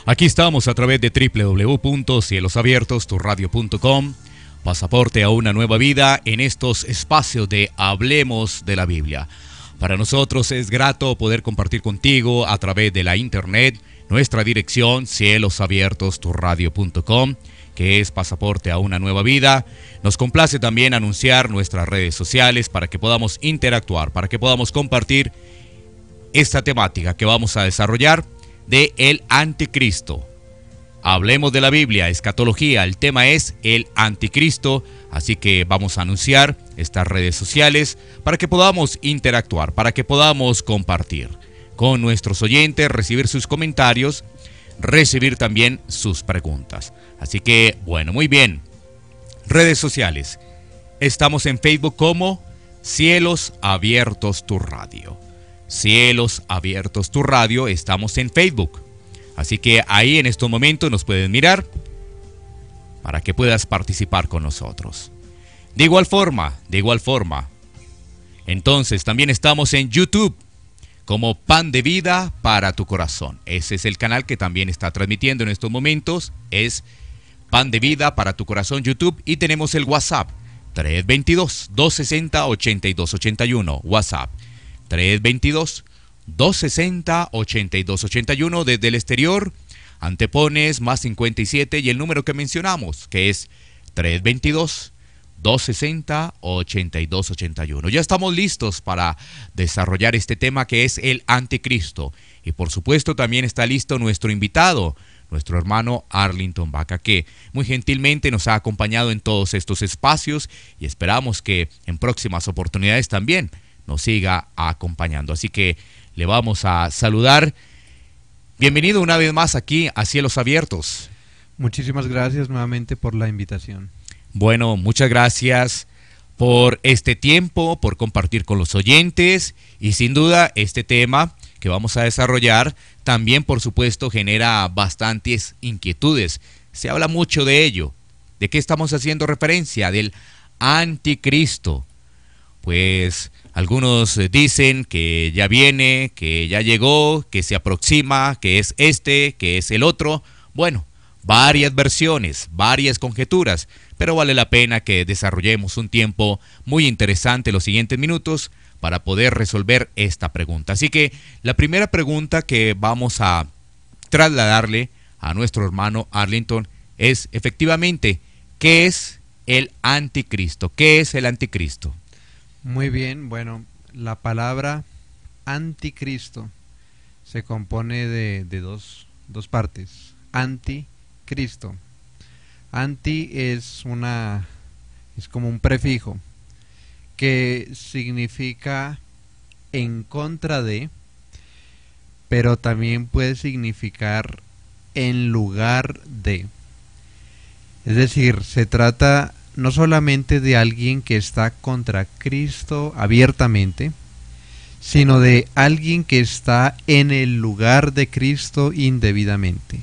Aquí estamos a través de www.cielosabiertosturradio.com. Pasaporte a una nueva vida en estos espacios de Hablemos de la Biblia. Para nosotros es grato poder compartir contigo a través de la internet nuestra dirección cielosabiertosturradio.com, que es Pasaporte a una nueva vida. Nos complace también anunciar nuestras redes sociales para que podamos interactuar, para que podamos compartir esta temática que vamos a desarrollar de el anticristo. Hablemos de la Biblia, escatología, el tema es el anticristo, así que vamos a anunciar estas redes sociales para que podamos interactuar, para que podamos compartir con nuestros oyentes, recibir sus comentarios, recibir también sus preguntas. Así que, bueno, muy bien. Redes sociales. Estamos en Facebook como Cielos Abiertos Tu Radio. Cielos Abiertos Tu Radio, estamos en Facebook. Así que ahí en estos momentos nos puedes mirar para que puedas participar con nosotros. De igual forma, entonces también estamos en YouTube como Pan de Vida para tu Corazón. Ese es el canal que también está transmitiendo en estos momentos, es Pan de Vida para tu Corazón YouTube, y tenemos el WhatsApp 322-260-8281, WhatsApp 322-260-8281. Desde el exterior antepones más 57 y el número que mencionamos, que es 322-260-8281. Ya estamos listos para desarrollar este tema que es el anticristo. Y por supuesto también está listo nuestro invitado, nuestro hermano Arlington Baca, que muy gentilmente nos ha acompañado en todos estos espacios y esperamos que en próximas oportunidades también nos siga acompañando. Así que le vamos a saludar. Bienvenido una vez más aquí a Cielos Abiertos. Muchísimas gracias nuevamente por la invitación. Bueno, muchas gracias por este tiempo, por compartir con los oyentes, y sin duda este tema que vamos a desarrollar también, por supuesto, genera bastantes inquietudes. Se habla mucho de ello. ¿De qué estamos haciendo referencia? Del anticristo. Pues algunos dicen que ya viene, que ya llegó, que se aproxima, que es este, que es el otro. Bueno, varias versiones, varias conjeturas, pero vale la pena que desarrollemos un tiempo muy interesante los siguientes minutos para poder resolver esta pregunta. Así que la primera pregunta que vamos a trasladarle a nuestro hermano Arlington es efectivamente, ¿qué es el anticristo? ¿Qué es el anticristo? Muy bien, bueno, la palabra anticristo se compone de dos partes. Anticristo. Anti es como un prefijo que significa en contra de, pero también puede significar en lugar de. Es decir, se trata no solamente de alguien que está contra Cristo abiertamente, sino de alguien que está en el lugar de Cristo indebidamente.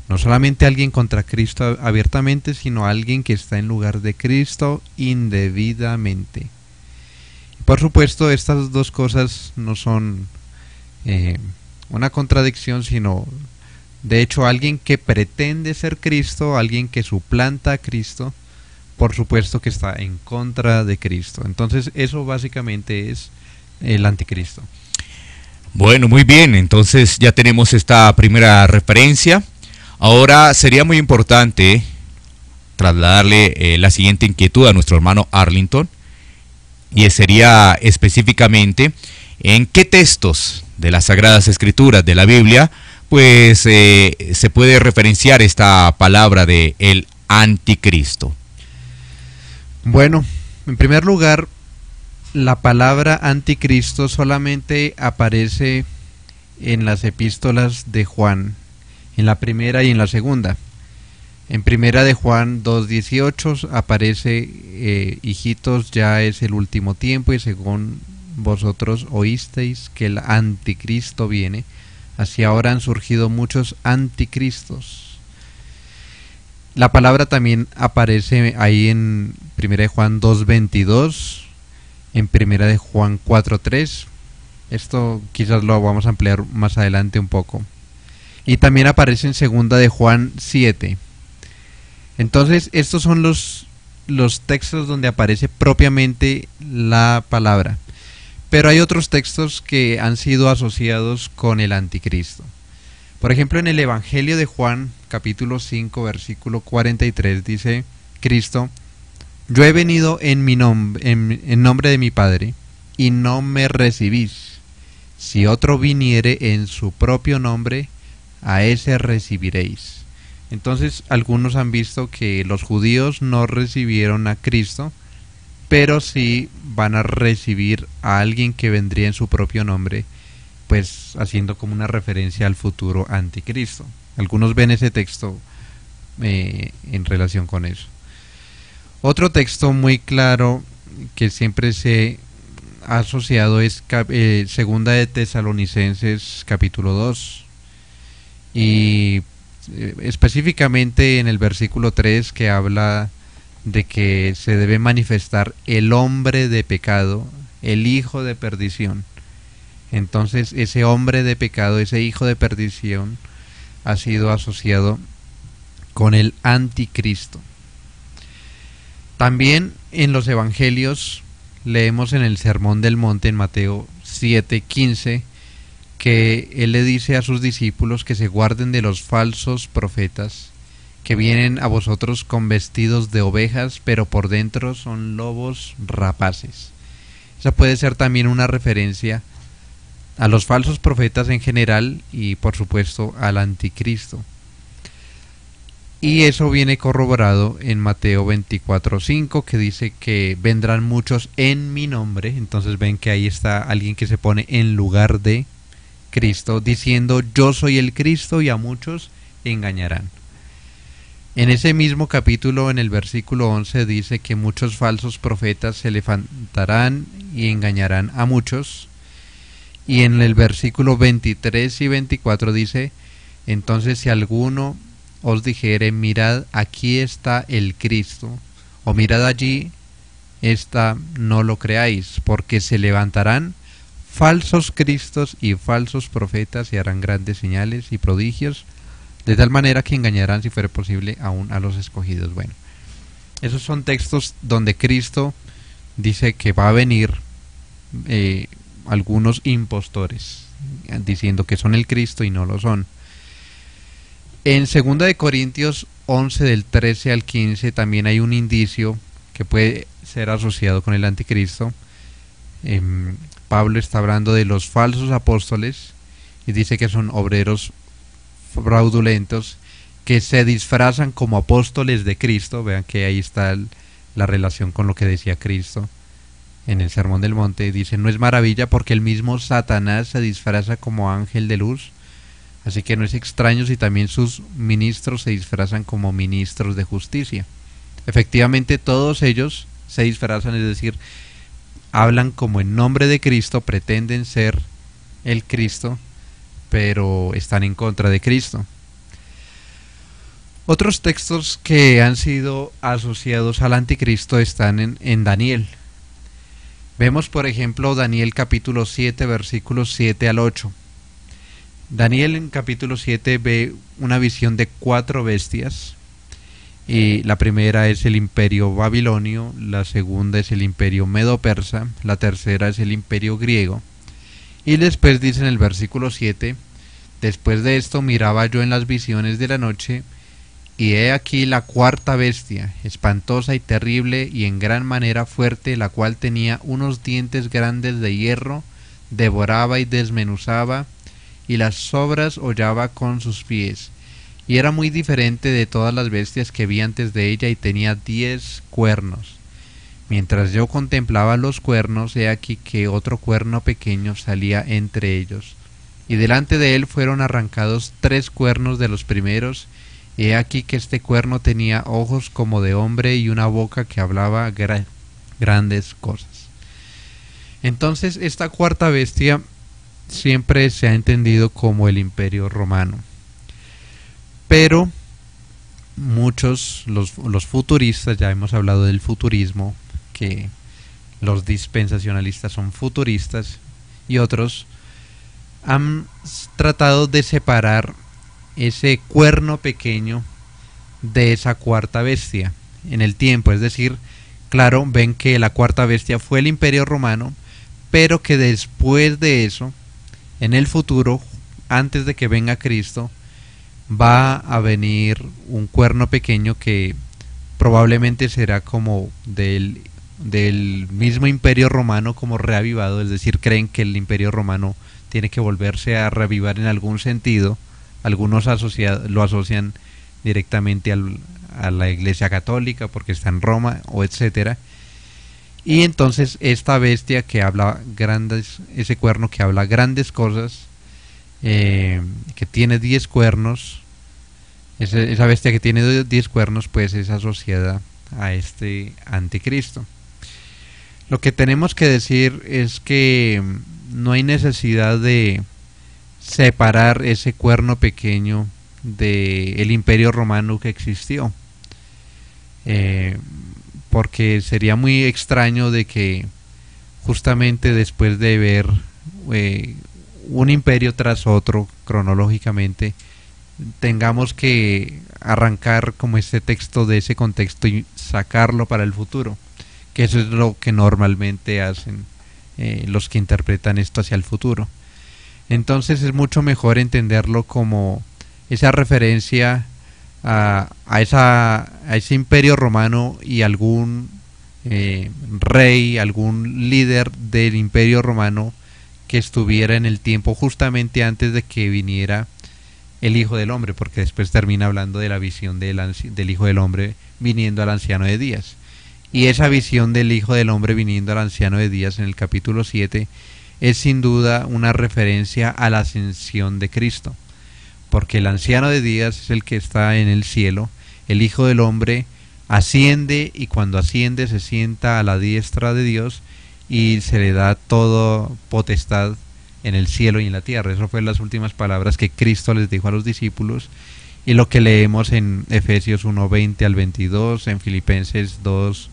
No solamente alguien contra Cristo abiertamente, sino alguien que está en lugar de Cristo indebidamente. Por supuesto, estas dos cosas no son una contradicción, sino de hecho alguien que pretende ser Cristo, alguien que suplanta a Cristo, por supuesto que está en contra de Cristo. Entonces eso básicamente es el anticristo. Bueno, muy bien, entonces ya tenemos esta primera referencia. Ahora sería muy importante trasladarle la siguiente inquietud a nuestro hermano Arlington, y sería específicamente en qué textos de las Sagradas Escrituras de la Biblia pues se puede referenciar esta palabra de el anticristo. Bueno, en primer lugar, la palabra anticristo solamente aparece en las epístolas de Juan, en la primera y en la segunda. En primera de Juan 2:18 aparece, hijitos, ya es el último tiempo y según vosotros oísteis que el anticristo viene, así ahora han surgido muchos anticristos. La palabra también aparece ahí en 1 de Juan 2:22, en 1 de Juan 4:3. Esto quizás lo vamos a ampliar más adelante un poco. y también aparece en segunda de Juan 7. Entonces estos son los textos donde aparece propiamente la palabra. Pero hay otros textos que han sido asociados con el anticristo. Por ejemplo, en el Evangelio de Juan, capítulo 5, versículo 43, dice Cristo: yo he venido en nombre de mi Padre, y no me recibís. Si otro viniere en su propio nombre, a ese recibiréis. Entonces, algunos han visto que los judíos no recibieron a Cristo, pero sí van a recibir a alguien que vendría en su propio nombre, pues haciendo como una referencia al futuro anticristo. Algunos ven ese texto en relación con eso. Otro texto muy claro que siempre se ha asociado es segunda de Tesalonicenses capítulo 2, y específicamente en el versículo 3, que habla de que se debe manifestar el hombre de pecado, el hijo de perdición. Entonces ese hombre de pecado, ese hijo de perdición, ha sido asociado con el anticristo. También en los evangelios leemos en el Sermón del Monte, en Mateo 7:15, que él le dice a sus discípulos que se guarden de los falsos profetas, que vienen a vosotros con vestidos de ovejas, pero por dentro son lobos rapaces. Esa puede ser también una referencia a los falsos profetas en general y por supuesto al anticristo. Y eso viene corroborado en Mateo 24:5, que dice que vendrán muchos en mi nombre. Entonces ven que ahí está alguien que se pone en lugar de Cristo, diciendo yo soy el Cristo, y a muchos engañarán. En ese mismo capítulo, en el versículo 11, dice que muchos falsos profetas se levantarán y engañarán a muchos. Y en el versículo 23 y 24 dice: entonces si alguno os dijere, mirad, aquí está el Cristo, o mirad allí está, no lo creáis, porque se levantarán falsos cristos y falsos profetas, y harán grandes señales y prodigios, de tal manera que engañarán, si fuere posible, aún a los escogidos. Bueno, esos son textos donde Cristo dice que va a venir algunos impostores, diciendo que son el Cristo y no lo son. En 2 de Corintios 11, del 13 al 15, también hay un indicio que puede ser asociado con el anticristo. Pablo está hablando de los falsos apóstoles y dice que son obreros fraudulentos que se disfrazan como apóstoles de Cristo. Vean que ahí está la relación con lo que decía Cristo en el Sermón del Monte. Dice: no es maravilla, porque el mismo Satanás se disfraza como ángel de luz, así que no es extraño si también sus ministros se disfrazan como ministros de justicia. Efectivamente, todos ellos se disfrazan, es decir, hablan como en nombre de Cristo, pretenden ser el Cristo, pero están en contra de Cristo. Otros textos que han sido asociados al anticristo están en Daniel. Vemos, por ejemplo, Daniel capítulo 7, versículos 7 al 8. Daniel en capítulo 7 ve una visión de 4 bestias, y la primera es el imperio babilonio, la segunda es el imperio medo-persa, la tercera es el imperio griego, y después dice en el versículo 7: después de esto miraba yo en las visiones de la noche, y he aquí la cuarta bestia, espantosa y terrible y en gran manera fuerte, la cual tenía unos dientes grandes de hierro, devoraba y desmenuzaba, y las sobras hollaba con sus pies, y era muy diferente de todas las bestias que vi antes de ella, y tenía 10 cuernos. Mientras yo contemplaba los cuernos, he aquí que otro cuerno pequeño salía entre ellos, y delante de él fueron arrancados 3 cuernos de los primeros, y he aquí que este cuerno tenía ojos como de hombre y una boca que hablaba grandes cosas. Entonces esta cuarta bestia siempre se ha entendido como el imperio romano, pero muchos, los futuristas, ya hemos hablado del futurismo, que los dispensacionalistas son futuristas, y otros han tratado de separar ese cuerno pequeño de esa cuarta bestia en el tiempo. Es decir, claro, ven que la cuarta bestia fue el Imperio Romano, pero que después de eso, en el futuro, antes de que venga Cristo, va a venir un cuerno pequeño que probablemente será como del mismo Imperio Romano como reavivado. Es decir, creen que el Imperio Romano tiene que volverse a reavivar en algún sentido. Algunos lo asocian directamente a la Iglesia Católica porque está en Roma, o etcétera. Y entonces esta bestia que habla grandes, ese cuerno que habla grandes cosas, que tiene 10 cuernos, esa bestia que tiene 10 cuernos, pues es asociada a este anticristo. Lo que tenemos que decir es que no hay necesidad de separar ese cuerno pequeño del Imperio Romano que existió, porque sería muy extraño de que justamente después de ver un imperio tras otro cronológicamente tengamos que arrancar como este texto de ese contexto y sacarlo para el futuro, que eso es lo que normalmente hacen los que interpretan esto hacia el futuro. Entonces es mucho mejor entenderlo como esa referencia a ese imperio romano y algún rey, algún líder del imperio romano que estuviera en el tiempo justamente antes de que viniera el Hijo del Hombre, porque después termina hablando de la visión del Hijo del Hombre viniendo al anciano de días. Y esa visión del Hijo del Hombre viniendo al anciano de días en el capítulo 7 es sin duda una referencia a la ascensión de Cristo, porque el anciano de días es el que está en el cielo, el Hijo del Hombre asciende, y cuando asciende se sienta a la diestra de Dios y se le da toda potestad en el cielo y en la tierra. Eso fue las últimas palabras que Cristo les dijo a los discípulos, y lo que leemos en Efesios 1:20 al 22, en Filipenses 2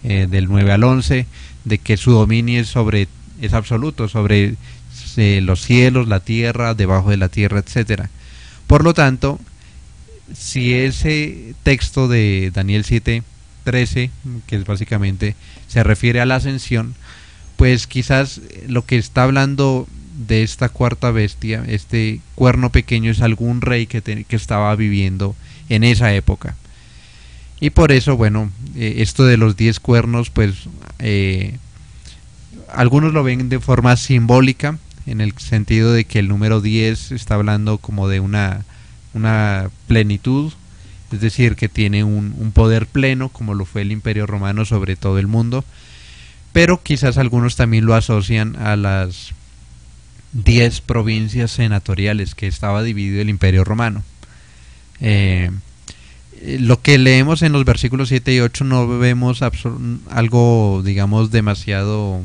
del 9 al 11, de que su dominio es absoluto sobre los cielos, la tierra, debajo de la tierra, etcétera. Por lo tanto, si ese texto de Daniel 7:13, que es básicamente se refiere a la ascensión, pues quizás lo que está hablando de esta cuarta bestia, este cuerno pequeño, es algún rey que estaba viviendo en esa época. Y por eso, bueno, esto de los 10 cuernos, pues algunos lo ven de forma simbólica, en el sentido de que el número 10 está hablando como de una plenitud, es decir, que tiene un poder pleno, como lo fue el Imperio Romano sobre todo el mundo. Pero quizás algunos también lo asocian a las 10 provincias senatoriales que estaba dividido el Imperio Romano. Lo que leemos en los versículos 7 y 8 no vemos algo, digamos, demasiado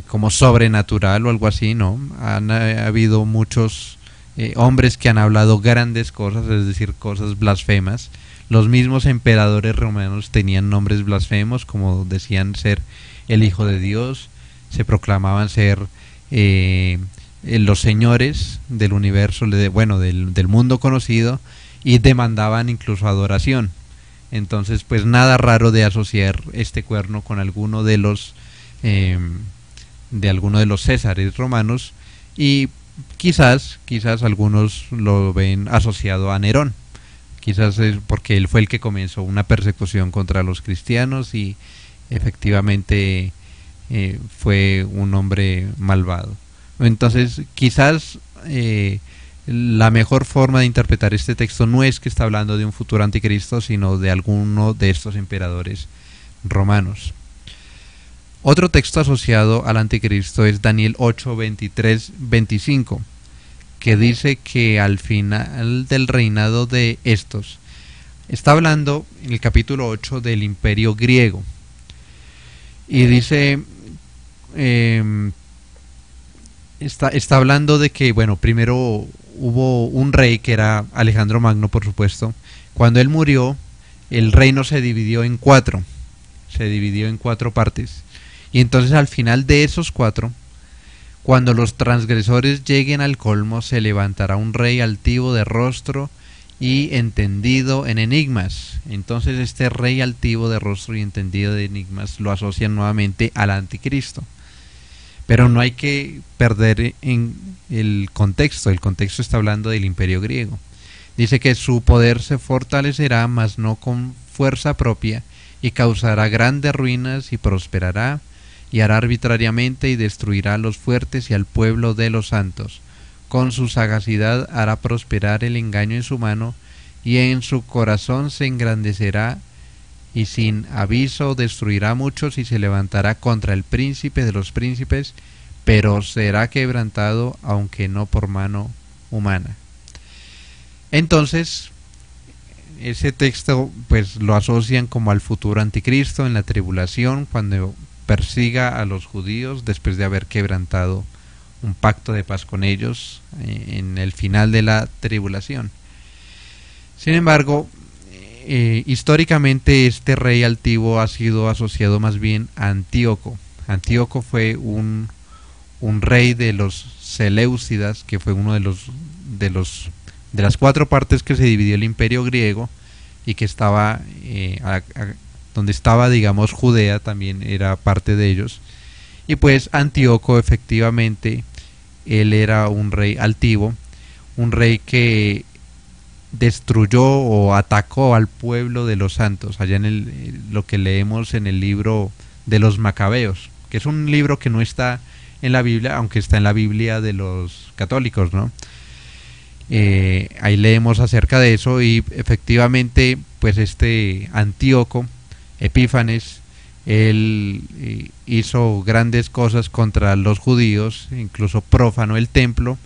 como sobrenatural o algo así, ¿no? Ha habido muchos hombres que han hablado grandes cosas, es decir, cosas blasfemas. Los mismos emperadores romanos tenían nombres blasfemos, como decían ser el Hijo de Dios, se proclamaban ser los señores del universo, del mundo conocido, y demandaban incluso adoración. Entonces, pues nada raro de asociar este cuerno con alguno de los césares romanos, y quizás algunos lo ven asociado a Nerón. Quizás es porque él fue el que comenzó una persecución contra los cristianos y efectivamente fue un hombre malvado. Entonces quizás la mejor forma de interpretar este texto no es que está hablando de un futuro anticristo, sino de alguno de estos emperadores romanos. Otro texto asociado al anticristo es Daniel 8:23-25, que dice que al final del reinado de estos, está hablando en el capítulo 8 del imperio griego, y dice, está hablando de que, bueno, primero hubo un rey que era Alejandro Magno, por supuesto. Cuando él murió, el reino se dividió en cuatro partes, y entonces al final de esos cuatro, Cuando los transgresores lleguen al colmo, se levantará un rey altivo de rostro y entendido en enigmas. Entonces este rey altivo de rostro y entendido de enigmas lo asocian nuevamente al anticristo. Pero no hay que perder en el contexto está hablando del imperio griego. Dice que su poder se fortalecerá, mas no con fuerza propia, y causará grandes ruinas y prosperará, y hará arbitrariamente y destruirá a los fuertes y al pueblo de los santos. Con su sagacidad hará prosperar el engaño en su mano, y en su corazón se engrandecerá, y sin aviso destruirá a muchos y se levantará contra el príncipe de los príncipes, pero será quebrantado, aunque no por mano humana. Entonces, ese texto pues lo asocian como al futuro anticristo en la tribulación, cuando persiga a los judíos después de haber quebrantado un pacto de paz con ellos en el final de la tribulación. Sin embargo, históricamente este rey altivo ha sido asociado más bien a Antíoco. Antíoco fue un rey de los Seleucidas, que fue uno de las 4 partes que se dividió el imperio griego, y que estaba donde estaba, digamos, Judea también era parte de ellos. Y pues Antíoco, efectivamente, él era un rey altivo, un rey que destruyó o atacó al pueblo de los santos, allá en lo que leemos en el libro de los Macabeos, que es un libro que no está en la Biblia, aunque está en la Biblia de los católicos, ¿no? Ahí leemos acerca de eso, y efectivamente pues este Antíoco Epífanes, él hizo grandes cosas contra los judíos, incluso profanó el templo,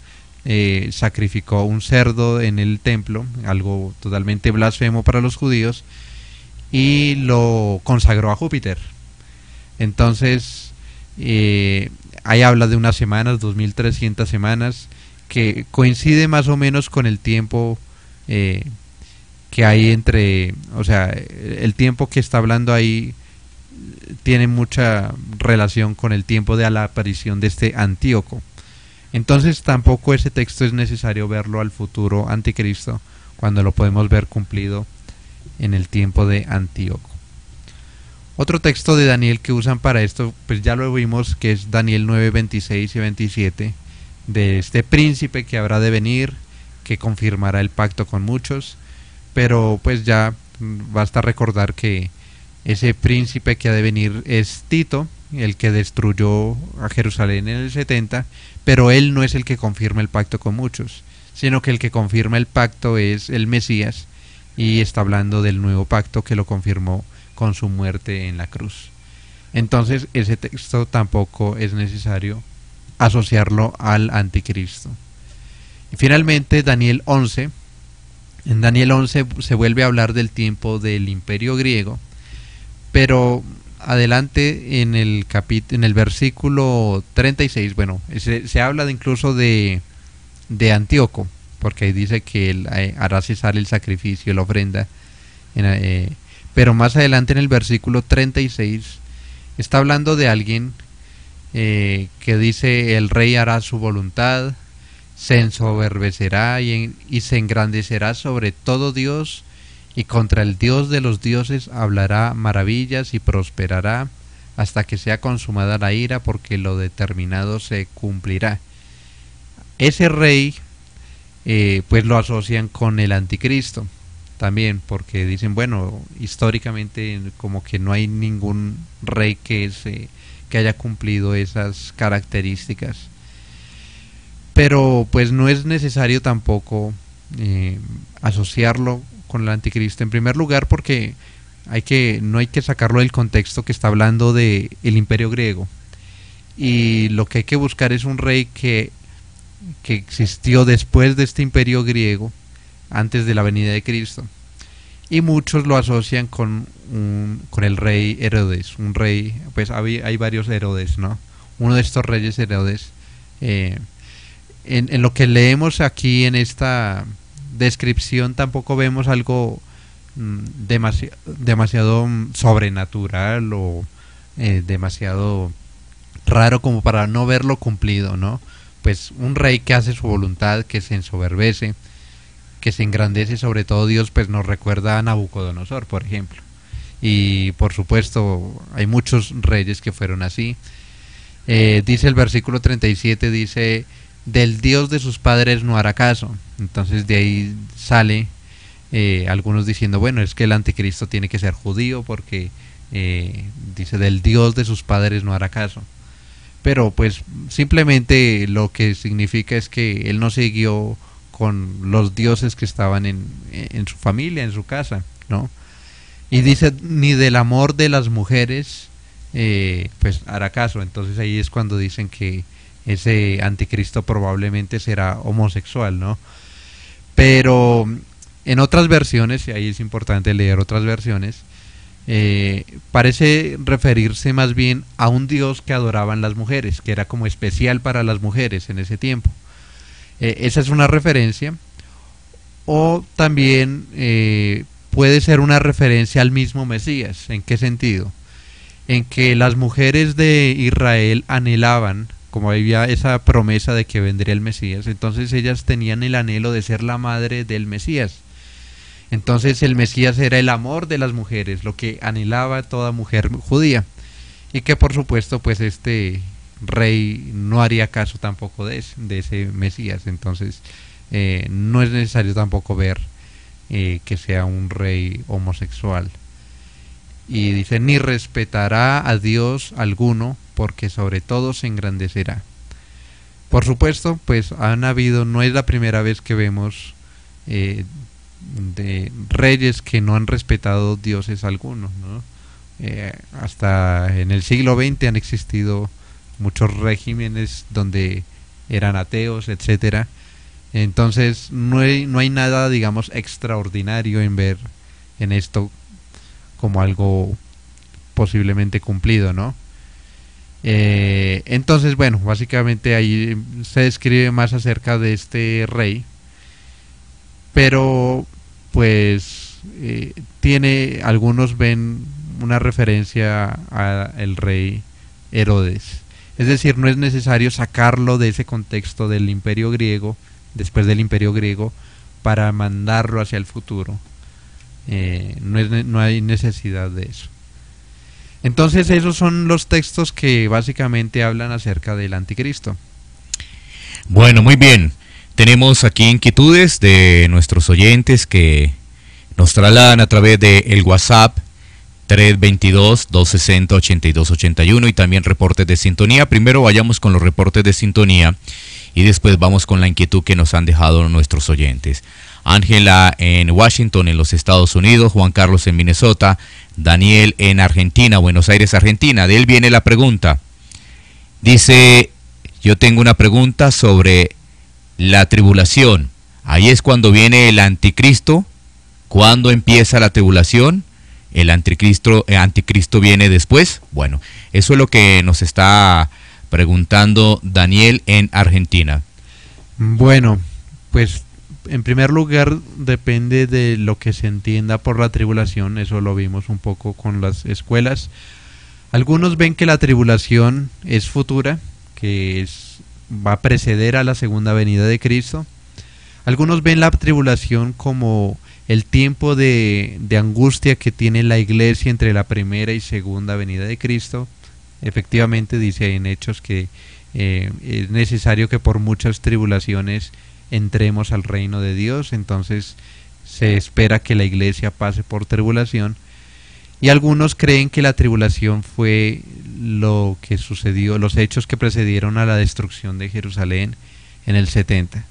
sacrificó un cerdo en el templo, algo totalmente blasfemo para los judíos, y lo consagró a Júpiter. Entonces ahí habla de unas semanas, 2300 semanas, que coincide más o menos con el tiempo que hay entre, o sea, el tiempo que está hablando ahí tiene mucha relación con el tiempo de la aparición de este Antíoco. Entonces tampoco ese texto es necesario verlo al futuro anticristo, cuando lo podemos ver cumplido en el tiempo de Antíoco. Otro texto de Daniel que usan para esto, pues ya lo vimos, que es Daniel 9, 26 y 27, de este príncipe que habrá de venir, que confirmará el pacto con muchos. Pero pues ya basta recordar que ese príncipe que ha de venir es Tito, el que destruyó a Jerusalén en el 70, pero él no es el que confirma el pacto con muchos, sino que el que confirma el pacto es el Mesías, y está hablando del nuevo pacto que lo confirmó con su muerte en la cruz. Entonces ese texto tampoco es necesario asociarlo al anticristo. Y finalmente Daniel 11. En Daniel 11 se vuelve a hablar del tiempo del imperio griego, pero adelante en el versículo 36, bueno, se habla incluso de Antíoco, porque ahí dice que él hará cesar el sacrificio, la ofrenda, pero más adelante en el versículo 36 está hablando de alguien que dice: el rey hará su voluntad, se ensoberbecerá y se engrandecerá sobre todo Dios, y contra el Dios de los dioses hablará maravillas y prosperará hasta que sea consumada la ira, porque lo determinado se cumplirá. Ese rey pues lo asocian con el anticristo también, porque dicen, bueno, históricamente como que no hay ningún rey que haya cumplido esas características. Pero pues no es necesario tampoco asociarlo con el anticristo, en primer lugar porque no hay que sacarlo del contexto, que está hablando de el imperio griego, y lo que hay que buscar es un rey que existió después de este imperio griego, antes de la venida de Cristo, y muchos lo asocian con el rey Herodes, un rey, pues hay varios Herodes, ¿no? Uno de estos reyes Herodes. En lo que leemos aquí en esta descripción tampoco vemos algo demasiado sobrenatural o demasiado raro como para no verlo cumplido, ¿no? Pues un rey que hace su voluntad, que se ensoberbece, que se engrandece sobre todo Dios, pues nos recuerda a Nabucodonosor, por ejemplo. Y por supuesto hay muchos reyes que fueron así. Dice el versículo 37, dice, del Dios de sus padres no hará caso. Entonces de ahí sale algunos diciendo, bueno, es que el anticristo tiene que ser judío porque dice, del Dios de sus padres no hará caso. Pero pues simplemente lo que significa es que él no siguió con los dioses que estaban en su familia, en su casa, ¿no? Y dice, ni del amor de las mujeres pues hará caso. Entonces ahí es cuando dicen que ese anticristo probablemente será homosexual, ¿no? Pero en otras versiones, y ahí es importante leer otras versiones, parece referirse más bien a un dios que adoraban las mujeres, que era como especial para las mujeres en ese tiempo. Esa es una referencia. O también puede ser una referencia al mismo Mesías. ¿En qué sentido? En que las mujeres de Israel anhelaban, como había esa promesa de que vendría el Mesías, entonces ellas tenían el anhelo de ser la madre del Mesías. Entonces el Mesías era el amor de las mujeres, lo que anhelaba toda mujer judía. Y que por supuesto pues este rey no haría caso tampoco de ese Mesías. Entonces no es necesario tampoco ver que sea un rey homosexual. Y dice, ni respetará a Dios alguno, porque sobre todo se engrandecerá. Por supuesto, pues han habido, no es la primera vez que vemos de reyes que no han respetado dioses algunos, ¿no? Hasta en el siglo XX han existido muchos regímenes donde eran ateos, etcétera. Entonces no hay nada, digamos, extraordinario en ver en esto como algo posiblemente cumplido, ¿no? Entonces, bueno, básicamente ahí se describe más acerca de este rey, pero pues algunos ven una referencia al rey Herodes. Es decir, no es necesario sacarlo de ese contexto del imperio griego, después del imperio griego, para mandarlo hacia el futuro. No hay necesidad de eso. Entonces esos son los textos que básicamente hablan acerca del anticristo. Bueno, muy bien. Tenemos aquí inquietudes de nuestros oyentes que nos trasladan a través del WhatsApp 322-260-8281 y también reportes de sintonía. Primero vayamos con los reportes de sintonía y después vamos con la inquietud que nos han dejado nuestros oyentes. Ángela en Washington, en los Estados Unidos, Juan Carlos en Minnesota, Daniel en Argentina, Buenos Aires, Argentina. De él viene la pregunta. Dice, yo tengo una pregunta sobre la tribulación. Ahí es cuando viene el anticristo. ¿Cuándo empieza la tribulación? ¿El anticristo viene después? Bueno, eso es lo que nos está preguntando Daniel en Argentina. Bueno, pues en primer lugar depende de lo que se entienda por la tribulación. Eso lo vimos un poco con las escuelas. Algunos ven que la tribulación es futura, que va a preceder a la segunda venida de Cristo. Algunos ven la tribulación como el tiempo de angustia que tiene la iglesia entre la primera y segunda venida de Cristo. Efectivamente dice en Hechos que es necesario que por muchas tribulaciones entremos al reino de Dios. Entonces se espera que la iglesia pase por tribulación. Y algunos creen que la tribulación fue lo que sucedió, los hechos que precedieron a la destrucción de Jerusalén en el 70.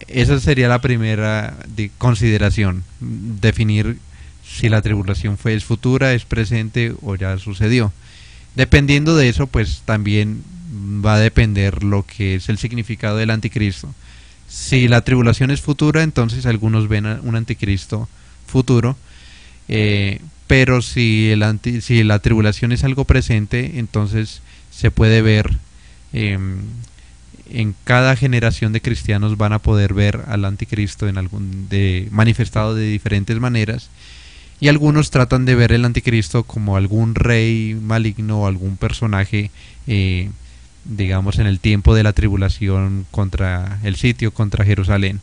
Esa sería la primera consideración, definir si la tribulación es futura, es presente o ya sucedió. Dependiendo de eso, pues también va a depender lo que es el significado del anticristo. Si la tribulación es futura, entonces algunos ven un anticristo futuro, pero si la tribulación es algo presente, entonces se puede ver en cada generación de cristianos van a poder ver al anticristo manifestado de diferentes maneras. y algunos tratan de ver el anticristo como algún rey maligno o algún personaje, digamos, en el tiempo de la tribulación contra el sitio, contra Jerusalén.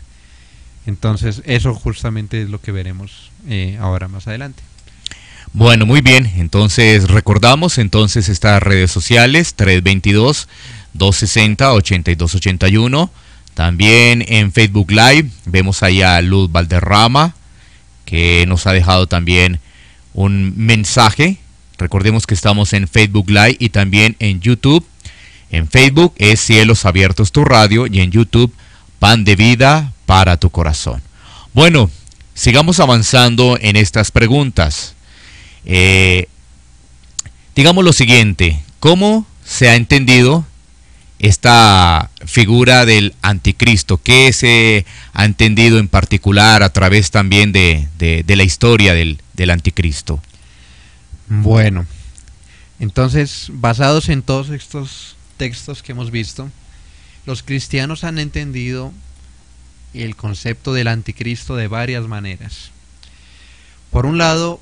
Entonces eso justamente es lo que veremos ahora más adelante. Bueno, muy bien, entonces recordamos entonces estas redes sociales, 322-260-8281, también en Facebook Live, vemos ahí a Luz Valderrama, que nos ha dejado también un mensaje. Recordemos que estamos en Facebook Live y también en YouTube. En Facebook es Cielos Abiertos tu Radio y en YouTube Pan de Vida para tu Corazón. Bueno, sigamos avanzando en estas preguntas. Digamos lo siguiente, ¿cómo se ha entendido esta figura del anticristo? ¿Qué se ha entendido en particular a través también de la historia del anticristo? Bueno, entonces, basados en todos estos textos que hemos visto, los cristianos han entendido el concepto del anticristo de varias maneras. Por un lado,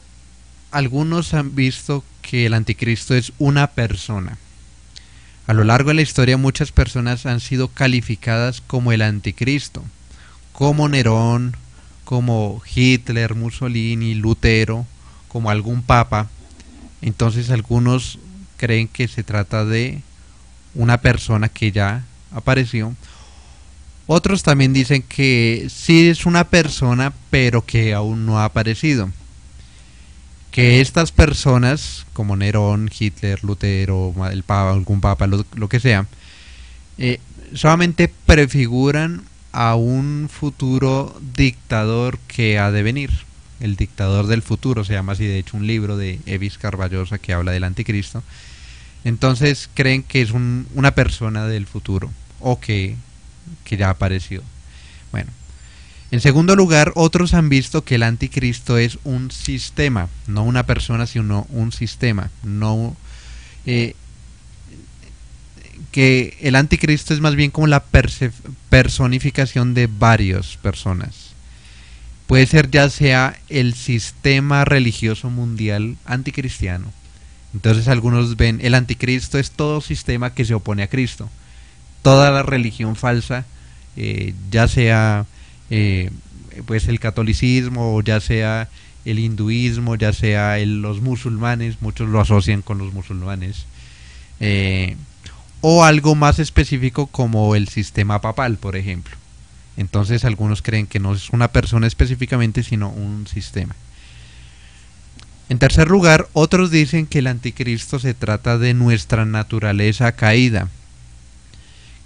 algunos han visto que el anticristo es una persona. A lo largo de la historia muchas personas han sido calificadas como el anticristo, como Nerón, como Hitler, Mussolini, Lutero, como algún papa. Entonces algunos creen que se trata de una persona que ya apareció. Otros también dicen que sí es una persona, pero que aún no ha aparecido. Que estas personas, como Nerón, Hitler, Lutero, el Papa, algún Papa, lo que sea, solamente prefiguran a un futuro dictador que ha de venir. El dictador del futuro, se llama así, de hecho un libro de Evis Carballosa que habla del anticristo. Entonces creen que es una persona del futuro, o que ya apareció. Bueno. En segundo lugar, otros han visto que el anticristo es un sistema, no una persona, sino un sistema. No, que el anticristo es más bien como la personificación de varias personas. Puede ser ya sea el sistema religioso mundial anticristiano. Entonces algunos ven el anticristo es todo sistema que se opone a Cristo. Toda la religión falsa, ya sea pues el catolicismo, o ya sea el hinduismo, ya sea los musulmanes, muchos lo asocian con los musulmanes, o algo más específico como el sistema papal, por ejemplo. Entonces algunos creen que no es una persona específicamente, sino un sistema. En tercer lugar, otros dicen que el anticristo se trata de nuestra naturaleza caída,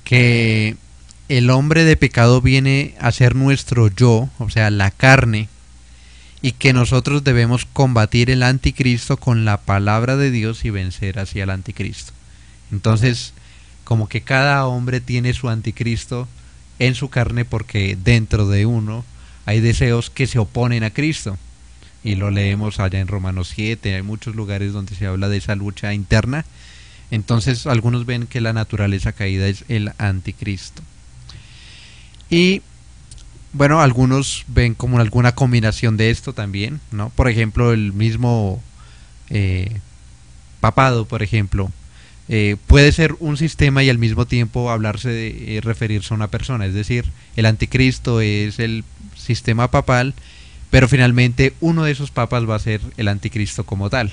que el hombre de pecado viene a ser nuestro yo, o sea, la carne, y que nosotros debemos combatir el anticristo con la palabra de Dios y vencer así al anticristo. Entonces, como que cada hombre tiene su anticristo en su carne, porque dentro de uno hay deseos que se oponen a Cristo. Y lo leemos allá en Romanos 7, hay muchos lugares donde se habla de esa lucha interna. Entonces, algunos ven que la naturaleza caída es el anticristo. Y bueno, algunos ven como alguna combinación de esto también, ¿no? Por ejemplo, el mismo papado, por ejemplo, puede ser un sistema y al mismo tiempo hablarse de referirse a una persona. Es decir, el anticristo es el sistema papal, pero finalmente uno de esos papas va a ser el anticristo como tal.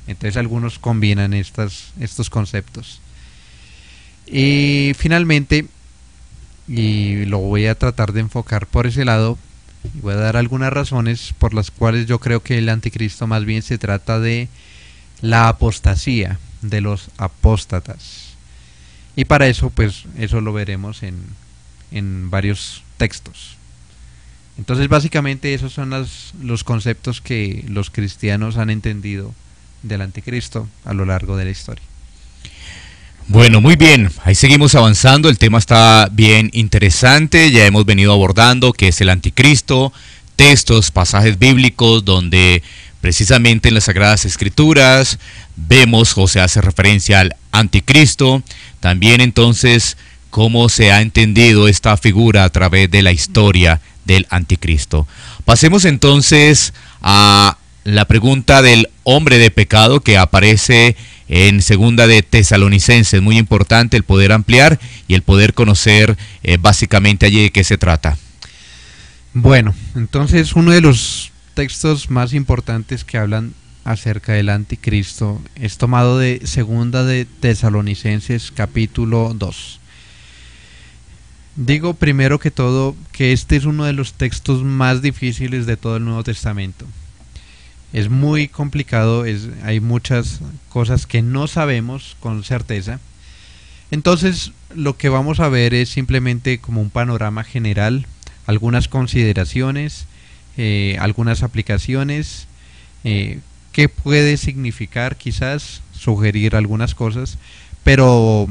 Entonces algunos combinan estos conceptos. Y finalmente, y lo voy a tratar de enfocar por ese lado, y voy a dar algunas razones por las cuales yo creo que el anticristo más bien se trata de la apostasía, de los apóstatas. Y para eso, pues, eso lo veremos en varios textos. Entonces, básicamente, esos son los conceptos que los cristianos han entendido del anticristo a lo largo de la historia. Bueno, muy bien, ahí seguimos avanzando, el tema está bien interesante, ya hemos venido abordando qué es el anticristo, textos, pasajes bíblicos donde precisamente en las Sagradas Escrituras vemos o se hace referencia al anticristo, también entonces cómo se ha entendido esta figura a través de la historia del anticristo. Pasemos entonces a la pregunta del hombre de pecado que aparece en segunda de Tesalonicenses. Muy importante el poder ampliar y el poder conocer básicamente allí de qué se trata. Bueno, entonces uno de los textos más importantes que hablan acerca del anticristo es tomado de segunda de Tesalonicenses capítulo 2. Digo primero que todo que este es uno de los textos más difíciles de todo el Nuevo Testamento. Es muy complicado, hay muchas cosas que no sabemos con certeza. Entonces lo que vamos a ver es simplemente como un panorama general, algunas consideraciones, algunas aplicaciones, qué puede significar, quizás sugerir algunas cosas, pero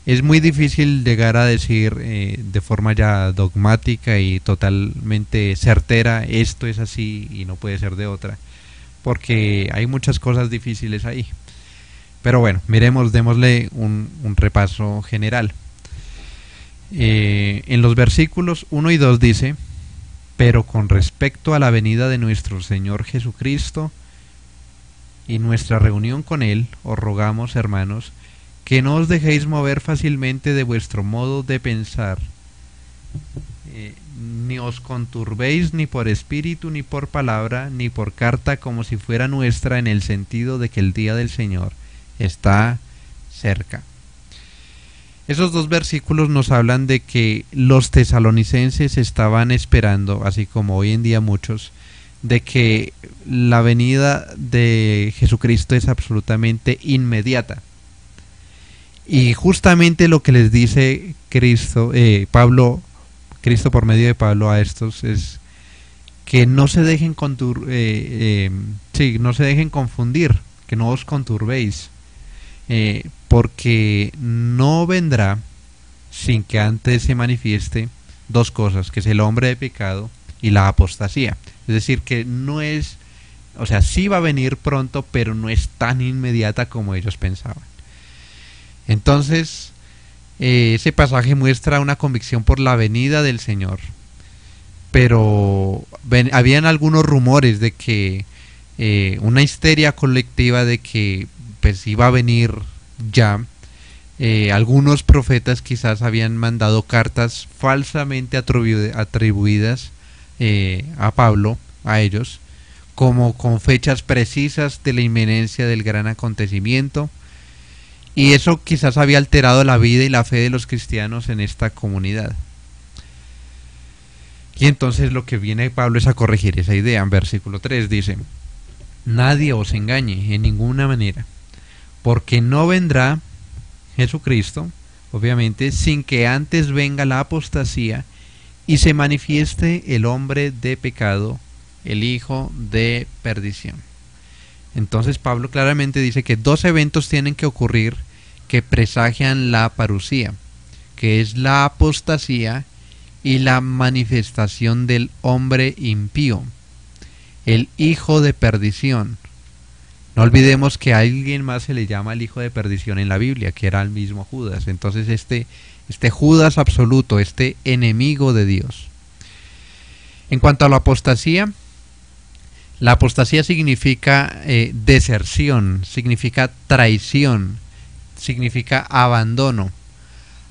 es muy difícil llegar a decir de forma ya dogmática y totalmente certera, esto es así y no puede ser de otra, porque hay muchas cosas difíciles ahí. Pero bueno, miremos, démosle un repaso general. En los versículos 1 y 2 dice: pero con respecto a la venida de nuestro Señor Jesucristo y nuestra reunión con Él, os rogamos, hermanos, que no os dejéis mover fácilmente de vuestro modo de pensar, ni os conturbéis ni por espíritu, ni por palabra, ni por carta, como si fuera nuestra, en el sentido de que el día del Señor está cerca. Esos dos versículos nos hablan de que los tesalonicenses estaban esperando, así como hoy en día muchos, de que la venida de Jesucristo es absolutamente inmediata. Y justamente lo que les dice Cristo por medio de Pablo a estos es que no se dejen no se dejen confundir, que no os conturbéis, porque no vendrá sin que antes se manifieste dos cosas, que es el hombre de pecado y la apostasía. Es decir, que no es, o sea, sí va a venir pronto, pero no es tan inmediata como ellos pensaban. Entonces, ese pasaje muestra una convicción por la venida del Señor, pero habían algunos rumores de que una histeria colectiva de que pues iba a venir ya. Algunos profetas quizás habían mandado cartas falsamente atribuidas a Pablo, a ellos, como con fechas precisas de la inminencia del gran acontecimiento, y eso quizás había alterado la vida y la fe de los cristianos en esta comunidad. Y entonces lo que viene Pablo es a corregir esa idea. En versículo 3 dice: nadie os engañe en ninguna manera, porque no vendrá Jesucristo, obviamente, sin que antes venga la apostasía y se manifieste el hombre de pecado, el hijo de perdición. Entonces Pablo claramente dice que dos eventos tienen que ocurrir que presagian la parusía, que es la apostasía y la manifestación del hombre impío, el hijo de perdición. No olvidemos que a alguien más se le llama el hijo de perdición en la Biblia, que era el mismo Judas. Entonces este Judas absoluto, este enemigo de Dios. En cuanto a la apostasía significa deserción, significa traición, significa abandono.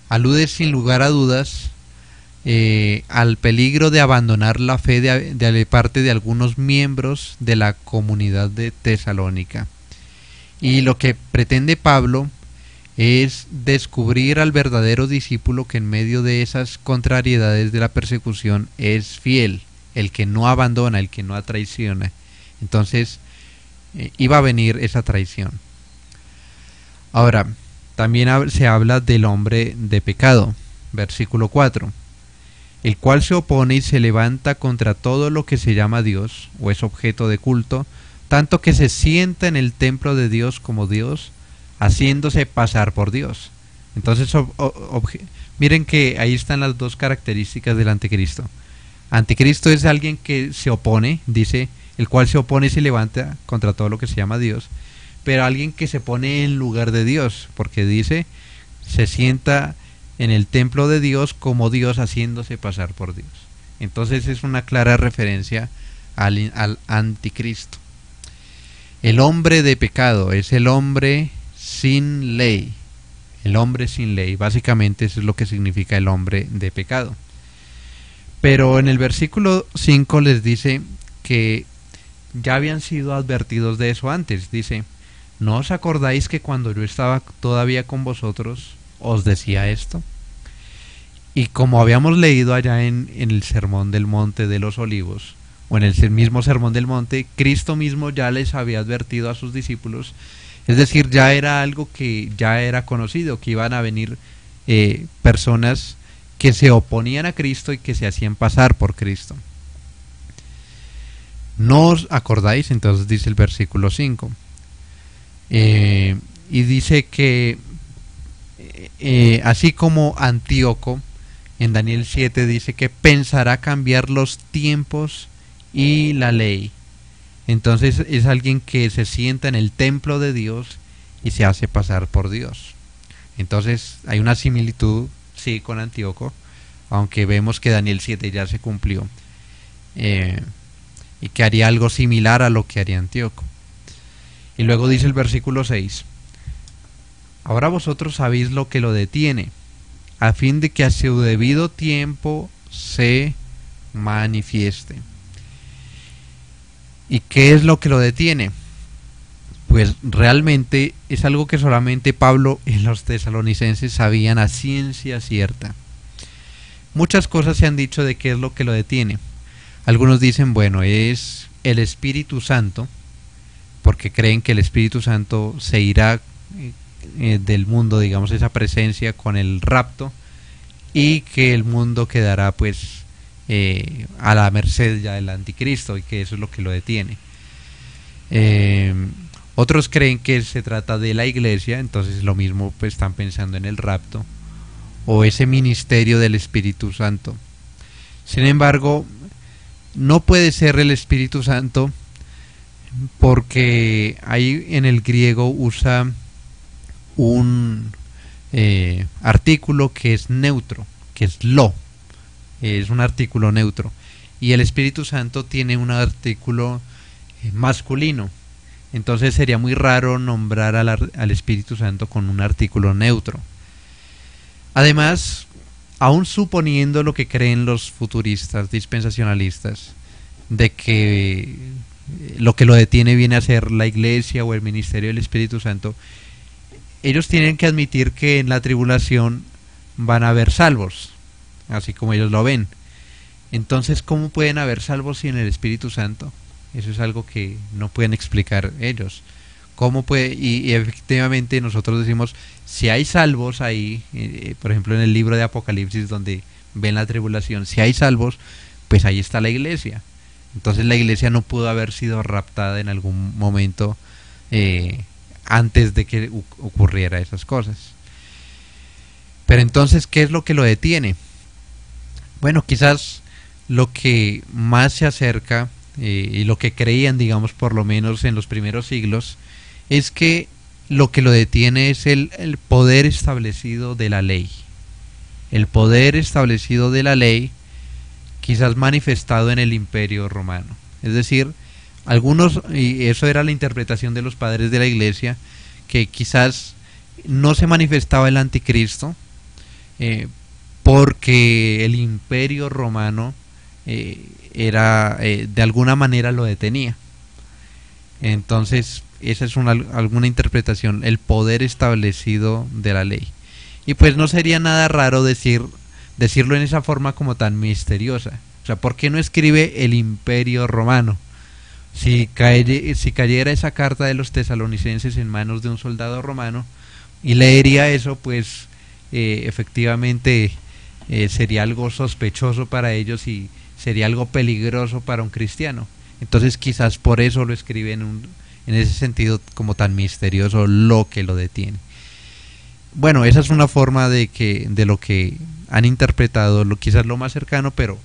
Alude sin lugar a dudas al peligro de abandonar la fe de parte de algunos miembros de la comunidad de Tesalónica. Y lo que pretende Pablo es descubrir al verdadero discípulo que en medio de esas contrariedades de la persecución es fiel, el que no abandona, el que no traiciona. Entonces iba a venir esa traición. Ahora, también se habla del hombre de pecado, versículo 4, el cual se opone y se levanta contra todo lo que se llama Dios o es objeto de culto, tanto que se sienta en el templo de Dios como Dios, haciéndose pasar por Dios. Entonces miren que ahí están las dos características del anticristo. Anticristo es alguien que se opone, dice, el cual se opone y se levanta contra todo lo que se llama Dios, pero alguien que se pone en lugar de Dios, porque dice, se sienta en el templo de Dios como Dios, haciéndose pasar por Dios. Entonces es una clara referencia al anticristo. El hombre de pecado es el hombre sin ley. El hombre sin ley, básicamente eso es lo que significa el hombre de pecado. Pero en el versículo 5 les dice que ya habían sido advertidos de eso antes. Dice, ¿no os acordáis que cuando yo estaba todavía con vosotros os decía esto? Y como habíamos leído allá en el Sermón del Monte de los Olivos, o en el mismo Sermón del Monte, Cristo mismo ya les había advertido a sus discípulos. Es decir, ya era algo que ya era conocido, que iban a venir personas que se oponían a Cristo y que se hacían pasar por Cristo. ¿No os acordáis? Entonces dice el versículo 5. Y dice que así como Antíoco, en Daniel 7 dice que pensará cambiar los tiempos y la ley. Entonces es alguien que se sienta en el templo de Dios y se hace pasar por Dios. Entonces hay una similitud, sí, con Antíoco, aunque vemos que Daniel 7 ya se cumplió, y que haría algo similar a lo que haría Antíoco. Y luego dice el versículo 6, ahora vosotros sabéis lo que lo detiene, a fin de que a su debido tiempo se manifieste. ¿Y qué es lo que lo detiene? Pues realmente es algo que solamente Pablo y los tesalonicenses sabían a ciencia cierta. Muchas cosas se han dicho de qué es lo que lo detiene. Algunos dicen, bueno, es el Espíritu Santo, porque creen que el Espíritu Santo se irá del mundo, digamos, esa presencia con el rapto, y que el mundo quedará pues a la merced ya del anticristo, y que eso es lo que lo detiene. Otros creen que se trata de la iglesia, entonces lo mismo, pues están pensando en el rapto o ese ministerio del Espíritu Santo. Sin embargo, no puede ser el Espíritu Santo, porque ahí en el griego usa un artículo que es neutro, que es lo. Es un artículo neutro, y el Espíritu Santo tiene un artículo masculino. Entonces sería muy raro nombrar al Espíritu Santo con un artículo neutro. Además, aún suponiendo lo que creen los futuristas dispensacionalistas, de que lo que lo detiene viene a ser la iglesia o el ministerio del Espíritu Santo, ellos tienen que admitir que en la tribulación van a haber salvos, así como ellos lo ven. Entonces, ¿cómo pueden haber salvos sin el Espíritu Santo? Eso es algo que no pueden explicar ellos. ¿Cómo puede? Y efectivamente nosotros decimos, si hay salvos ahí, por ejemplo en el libro de Apocalipsis donde ven la tribulación, si hay salvos, pues ahí está la iglesia. Entonces la iglesia no pudo haber sido raptada en algún momento antes de que ocurriera esas cosas. Pero entonces, ¿qué es lo que lo detiene? Bueno, quizás lo que más se acerca y lo que creían, digamos, por lo menos en los primeros siglos, es que lo que lo detiene es el poder establecido de la ley. El poder establecido de la ley, quizás manifestado en el Imperio Romano. Es decir, algunos, y eso era la interpretación de los padres de la Iglesia, que quizás no se manifestaba el anticristo, porque el Imperio Romano era de alguna manera lo detenía. Entonces esa es alguna interpretación, el poder establecido de la ley. Y pues no sería nada raro decirlo en esa forma como tan misteriosa. O sea, ¿por qué no escribe el Imperio Romano? Si cayera esa carta de los tesalonicenses en manos de un soldado romano y leería eso, pues efectivamente sería algo sospechoso para ellos y sería algo peligroso para un cristiano. Entonces quizás por eso lo escribe en ese sentido como tan misterioso, lo que lo detiene. Bueno, esa es una forma de lo que han interpretado, quizás lo más cercano, pero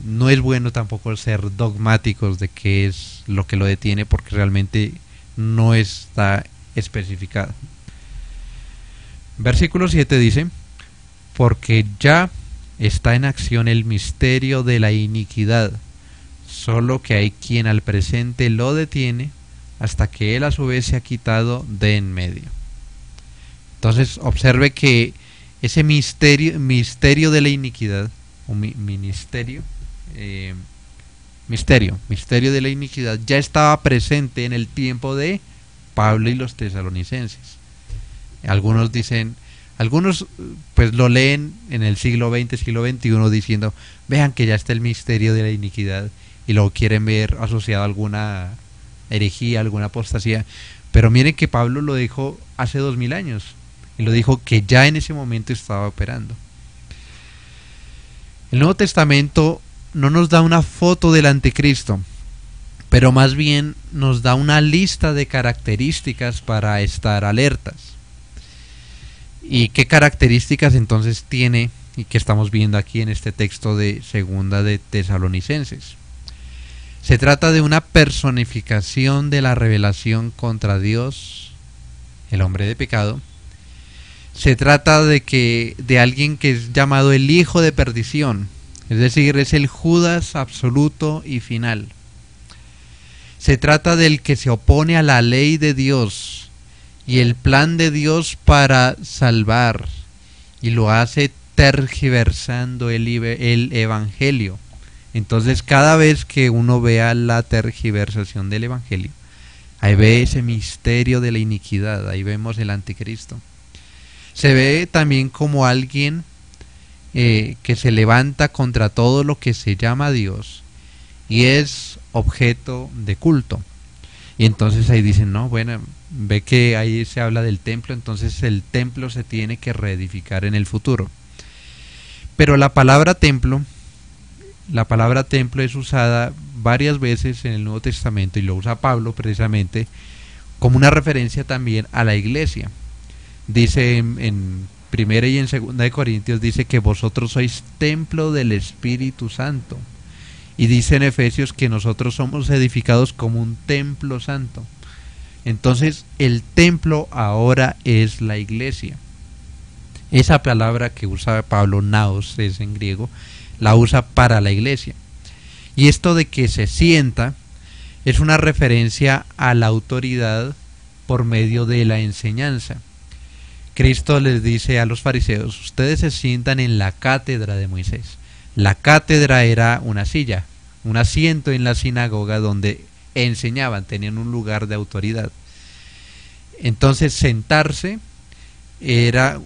no es bueno tampoco ser dogmáticos de qué es lo que lo detiene, porque realmente no está especificado. Versículo 7 dice: porque ya está en acción el misterio de la iniquidad, solo que hay quien al presente lo detiene, hasta que él a su vez se ha quitado de en medio. Entonces observe que ese misterio de la iniquidad, o misterio de la iniquidad, ya estaba presente en el tiempo de Pablo y los tesalonicenses. Algunos pues lo leen en el siglo XX, siglo XXI, diciendo, vean que ya está el misterio de la iniquidad, y lo quieren ver asociado a alguna herejía, alguna apostasía. Pero miren que Pablo lo dijo hace 2000 años, y lo dijo que ya en ese momento estaba operando. El Nuevo Testamento no nos da una foto del anticristo, pero más bien nos da una lista de características para estar alertas. ¿Y qué características entonces tiene y que estamos viendo aquí en este texto de Segunda de Tesalonicenses? Se trata de una personificación de la rebelación contra Dios, el hombre de pecado. Se trata de alguien que es llamado el hijo de perdición, es decir, es el Judas absoluto y final. Se trata del que se opone a la ley de Dios y el plan de Dios para salvar, y lo hace tergiversando el evangelio. Entonces, cada vez que uno vea la tergiversación del evangelio, ahí ve ese misterio de la iniquidad, ahí vemos el anticristo. Se ve también como alguien que se levanta contra todo lo que se llama Dios y es objeto de culto. Y entonces ahí dicen, no, bueno, ve que ahí se habla del templo, entonces el templo se tiene que reedificar en el futuro. Pero la palabra templo es usada varias veces en el Nuevo Testamento, y lo usa Pablo precisamente como una referencia también a la iglesia. Dice en Primera y en Segunda de Corintios, dice que vosotros sois templo del Espíritu Santo. Y dice en Efesios que nosotros somos edificados como un templo santo. Entonces el templo ahora es la iglesia. Esa palabra que usa Pablo, naos, es en griego, la usa para la iglesia. Y esto de que se sienta es una referencia a la autoridad por medio de la enseñanza. Cristo les dice a los fariseos, ustedes se sientan en la cátedra de Moisés. La cátedra era una silla, un asiento en la sinagoga donde enseñaban, tenían un lugar de autoridad. Entonces sentarse era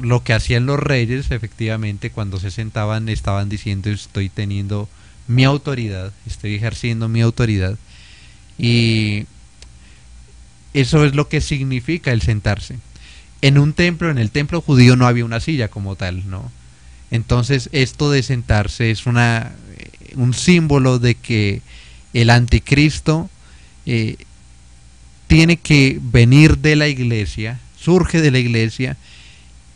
lo que hacían los reyes. Efectivamente, cuando se sentaban estaban diciendo, estoy teniendo mi autoridad, estoy ejerciendo mi autoridad. Y eso es lo que significa el sentarse. En un templo, en el templo judío, no había una silla como tal, ¿no? Entonces esto de sentarse es un símbolo de que el anticristo tiene que venir de la iglesia, surge de la iglesia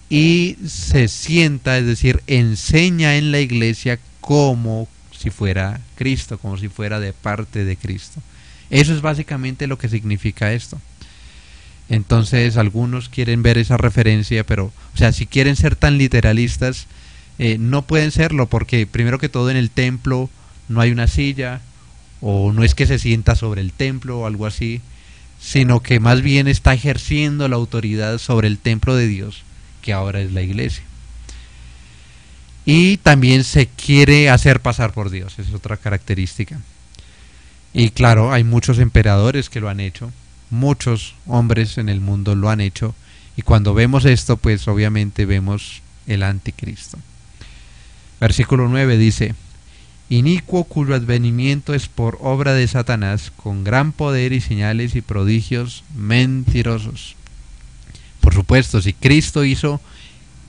y se sienta, es decir, enseña en la iglesia como si fuera Cristo, como si fuera de parte de Cristo. Eso es básicamente lo que significa esto. Entonces algunos quieren ver esa referencia, pero, o sea, si quieren ser tan literalistas, no pueden serlo, porque primero que todo en el templo no hay una silla, o no es que se sienta sobre el templo o algo así, sino que más bien está ejerciendo la autoridad sobre el templo de Dios, que ahora es la iglesia. Y también se quiere hacer pasar por Dios, esa es otra característica. Y claro, hay muchos emperadores que lo han hecho, muchos hombres en el mundo lo han hecho, y cuando vemos esto, pues obviamente vemos el anticristo. Versículo 9 dice, inicuo cuyo advenimiento es por obra de Satanás, con gran poder y señales y prodigios mentirosos. Por supuesto, si Cristo hizo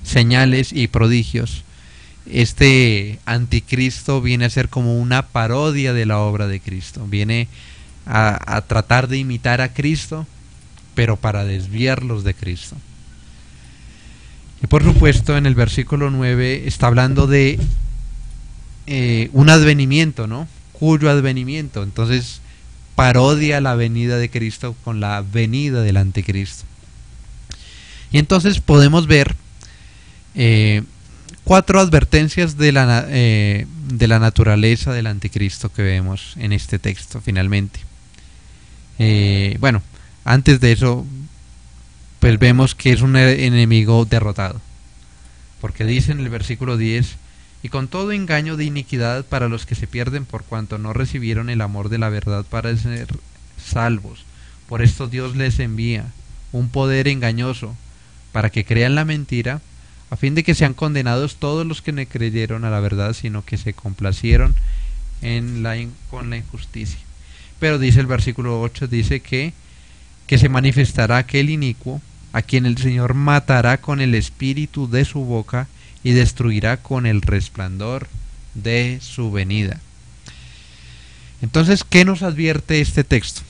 señales y prodigios, este anticristo viene a ser como una parodia de la obra de Cristo, viene a tratar de imitar a Cristo, pero para desviarlos de Cristo. Y por supuesto en el versículo 9 está hablando de un advenimiento, ¿no? Cuyo advenimiento, entonces parodia la venida de Cristo con la venida del anticristo. Y entonces podemos ver 4 advertencias de la naturaleza del anticristo que vemos en este texto finalmente. Bueno, antes de eso, pues vemos que es un enemigo derrotado. Porque dice en el versículo 10: y con todo engaño de iniquidad para los que se pierden por cuanto no recibieron el amor de la verdad para ser salvos. Por esto Dios les envía un poder engañoso para que crean la mentira, a fin de que sean condenados todos los que no creyeron a la verdad, sino que se complacieron con la injusticia. Pero dice el versículo 8, dice que se manifestará aquel inicuo, a quien el Señor matará con el espíritu de su boca y destruirá con el resplandor de su venida. Entonces, ¿qué nos advierte este texto?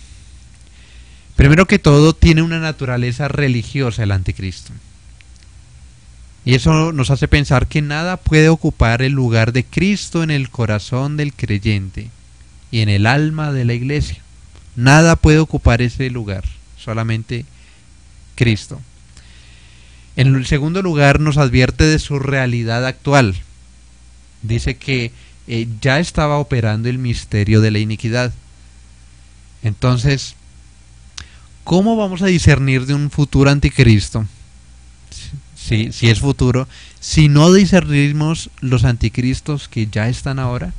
Primero que todo, tiene una naturaleza religiosa el anticristo. Y eso nos hace pensar que nada puede ocupar el lugar de Cristo en el corazón del creyente y en el alma de la iglesia. Nada puede ocupar ese lugar, solamente Cristo. En el segundo lugar, nos advierte de su realidad actual. Dice que ya estaba operando el misterio de la iniquidad. Entonces, ¿cómo vamos a discernir de un futuro anticristo? Si es futuro, si no discernimos los anticristos que ya están ahora,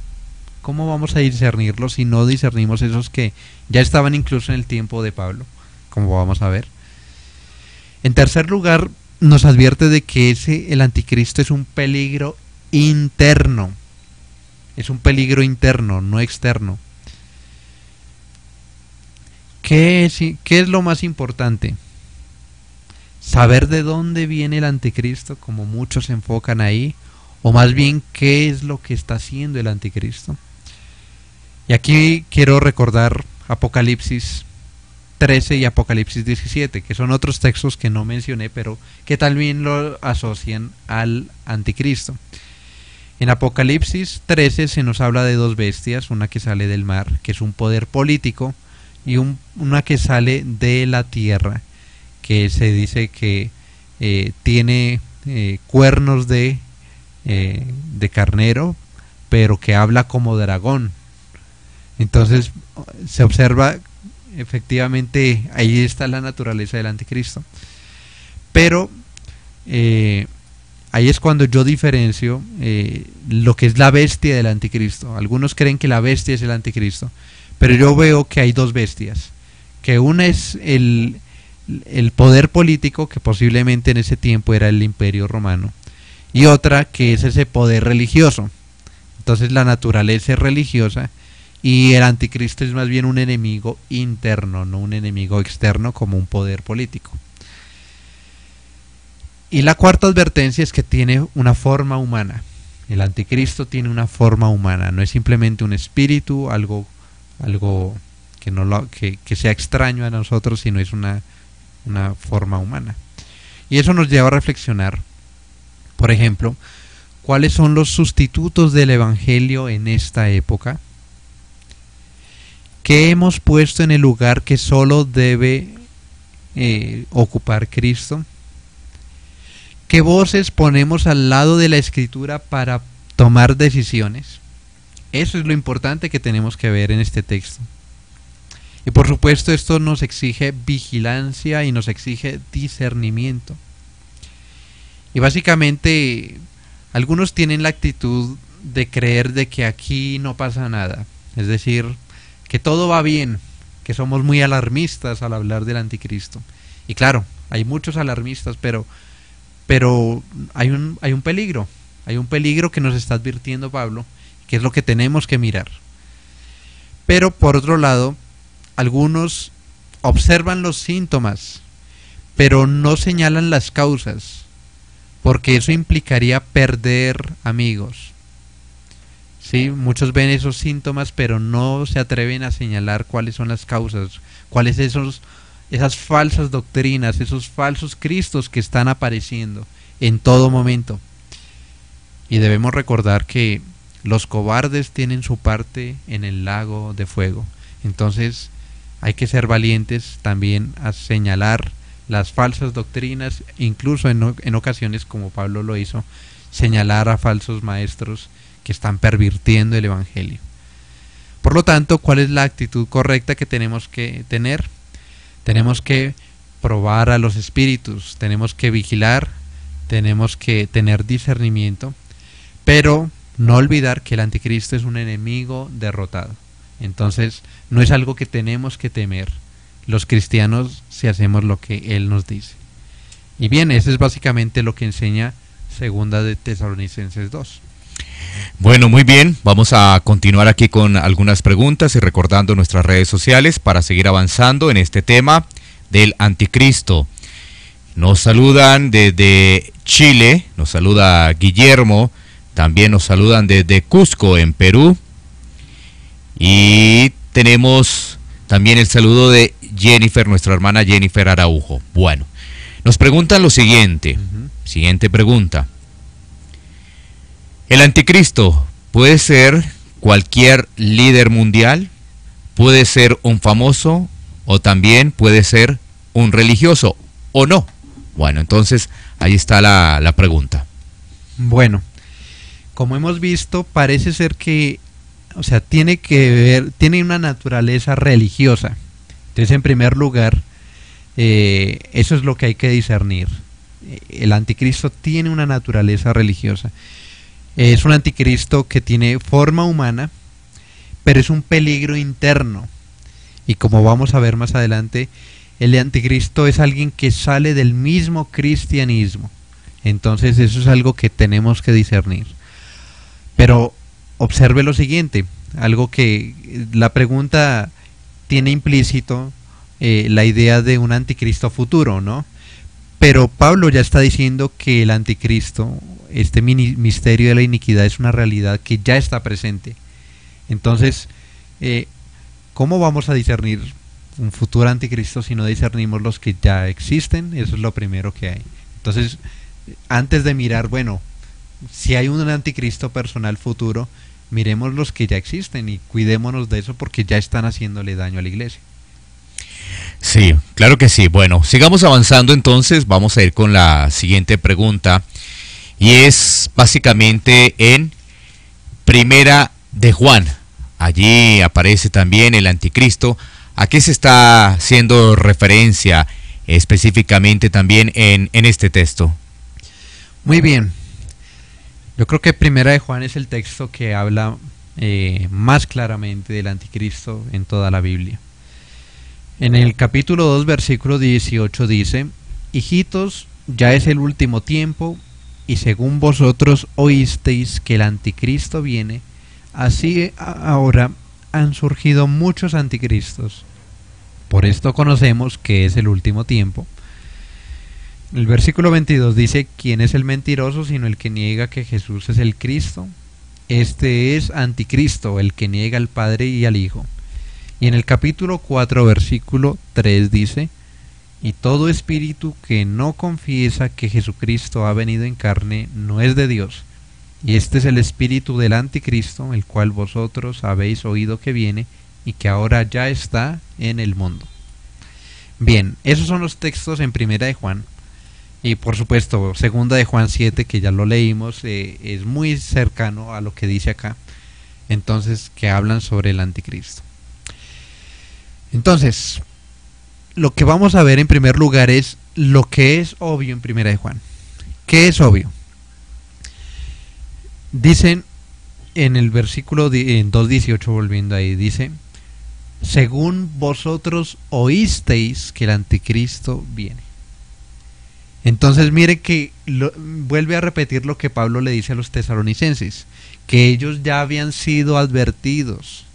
¿cómo vamos a discernirlos si no discernimos esos que ya estaban incluso en el tiempo de Pablo? Como vamos a ver. En tercer lugar, nos advierte de que el anticristo es un peligro interno. Es un peligro interno, no externo. ¿Qué es lo más importante? Saber de dónde viene el anticristo, como muchos se enfocan ahí, o más bien qué es lo que está haciendo el anticristo. Y aquí quiero recordar Apocalipsis 13 y Apocalipsis 17, que son otros textos que no mencioné, pero que también lo asocian al anticristo. En Apocalipsis 13 se nos habla de dos bestias, una que sale del mar, que es un poder político, y una que sale de la tierra, que se dice que tiene cuernos de carnero, pero que habla como dragón. Entonces se observa efectivamente, ahí está la naturaleza del anticristo. Pero ahí es cuando yo diferencio lo que es la bestia del anticristo. Algunos creen que la bestia es el anticristo, pero yo veo que hay dos bestias, que una es el poder político, que posiblemente en ese tiempo era el Imperio Romano, y otra que es ese poder religioso. Entonces la naturaleza es religiosa y el anticristo es más bien un enemigo interno, no un enemigo externo como un poder político. Y la cuarta advertencia es que tiene una forma humana. El anticristo tiene una forma humana, no es simplemente un espíritu, algo que sea extraño a nosotros, sino es una forma humana. Y eso nos lleva a reflexionar, por ejemplo, ¿cuáles son los sustitutos del evangelio en esta época? ¿Qué hemos puesto en el lugar que solo debe ocupar Cristo? ¿Qué voces ponemos al lado de la Escritura para tomar decisiones? Eso es lo importante que tenemos que ver en este texto. Y por supuesto esto nos exige vigilancia y nos exige discernimiento. Y básicamente algunos tienen la actitud de creer de que aquí no pasa nada. Es decir, que todo va bien, que somos muy alarmistas al hablar del anticristo. Y claro, hay muchos alarmistas, pero hay un peligro. Hay un peligro que nos está advirtiendo Pablo, que es lo que tenemos que mirar. Pero por otro lado, algunos observan los síntomas, pero no señalan las causas, porque eso implicaría perder amigos. Sí, muchos ven esos síntomas, pero no se atreven a señalar cuáles son las causas, cuáles esas falsas doctrinas, esos falsos cristos que están apareciendo en todo momento. Y debemos recordar que los cobardes tienen su parte en el lago de fuego. Entonces hay que ser valientes también a señalar las falsas doctrinas, incluso en ocasiones, como Pablo lo hizo, señalar a falsos maestros que están pervirtiendo el evangelio. Por lo tanto, ¿cuál es la actitud correcta que tenemos que tener? Tenemos que probar a los espíritus, tenemos que vigilar, tenemos que tener discernimiento, pero no olvidar que el anticristo es un enemigo derrotado. Entonces, no es algo que tenemos que temer los cristianos si hacemos lo que él nos dice. Y bien, eso es básicamente lo que enseña Segunda de Tesalonicenses 2. Bueno, muy bien, vamos a continuar aquí con algunas preguntas y recordando nuestras redes sociales para seguir avanzando en este tema del anticristo. Nos saludan desde Chile, nos saluda Guillermo, también nos saludan desde Cusco, en Perú. Y tenemos también el saludo de Jennifer, nuestra hermana Jennifer Araujo. Bueno, nos preguntan lo siguiente, siguiente pregunta. ¿El anticristo puede ser cualquier líder mundial? ¿Puede ser un famoso? ¿O también puede ser un religioso? ¿O no? Bueno, entonces ahí está la pregunta. Bueno, como hemos visto, parece ser que, o sea, tiene una naturaleza religiosa. Entonces, en primer lugar, eso es lo que hay que discernir. El anticristo tiene una naturaleza religiosa. Es un anticristo que tiene forma humana, pero es un peligro interno. Y como vamos a ver más adelante, el anticristo es alguien que sale del mismo cristianismo. Entonces eso es algo que tenemos que discernir. Pero observe lo siguiente, algo que la pregunta tiene implícito la idea de un anticristo futuro, ¿no? Pero Pablo ya está diciendo que el anticristo, este misterio de la iniquidad, es una realidad que ya está presente. Entonces, ¿cómo vamos a discernir un futuro anticristo si no discernimos los que ya existen? Eso es lo primero que hay. Entonces, antes de mirar, bueno, si hay un anticristo personal futuro, miremos los que ya existen y cuidémonos de eso porque ya están haciéndole daño a la iglesia. Sí, claro que sí. Bueno, sigamos avanzando entonces, vamos a ir con la siguiente pregunta y es básicamente en Primera de Juan. Allí aparece también el anticristo. ¿A qué se está haciendo referencia específicamente también en este texto? Muy bien. Yo creo que Primera de Juan es el texto que habla más claramente del anticristo en toda la Biblia. En el capítulo 2, versículo 18 dice: Hijitos, ya es el último tiempo, y según vosotros oísteis que el anticristo viene, así ahora han surgido muchos anticristos. Por esto conocemos que es el último tiempo. El versículo 22 dice: ¿Quién es el mentiroso sino el que niega que Jesús es el Cristo? Este es anticristo, el que niega al Padre y al Hijo. Y en el capítulo 4, versículo 3 dice: Y todo espíritu que no confiesa que Jesucristo ha venido en carne no es de Dios. Y este es el espíritu del anticristo, el cual vosotros habéis oído que viene y que ahora ya está en el mundo. Bien, esos son los textos en Primera de Juan. Y por supuesto, Segunda de Juan 7, que ya lo leímos, es muy cercano a lo que dice acá. Entonces, que hablan sobre el anticristo. Entonces, lo que vamos a ver en primer lugar es lo que es obvio en Primera de Juan. ¿Qué es obvio? Dicen en el versículo 2.18, volviendo ahí, dice: según vosotros oísteis que el anticristo viene. Entonces mire que vuelve a repetir lo que Pablo le dice a los tesalonicenses, que ellos ya habían sido advertidos,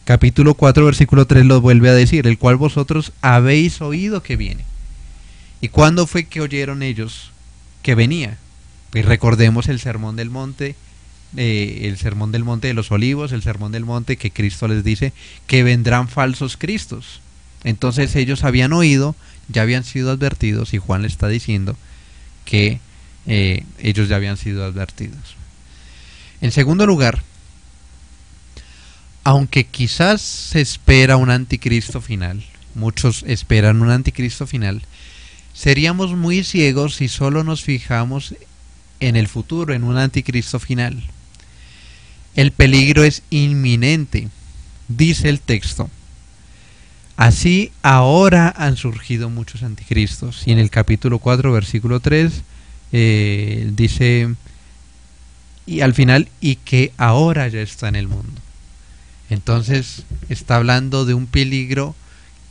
Capítulo 4, versículo 3 lo vuelve a decir: el cual vosotros habéis oído que viene. ¿Y cuándo fue que oyeron ellos que venía? Pues recordemos el sermón del monte, el sermón del monte de los olivos, el sermón del monte que Cristo les dice que vendrán falsos cristos. Entonces ellos habían oído, ya habían sido advertidos, y Juan le está diciendo que ellos ya habían sido advertidos. En segundo lugar, aunque quizás se espera un anticristo final, muchos esperan un anticristo final, seríamos muy ciegos si solo nos fijamos en el futuro, en un anticristo final. El peligro es inminente, dice el texto. Así ahora han surgido muchos anticristos. Y en el capítulo 4, versículo 3, dice, y al final, y que ahora ya está en el mundo. Entonces está hablando de un peligro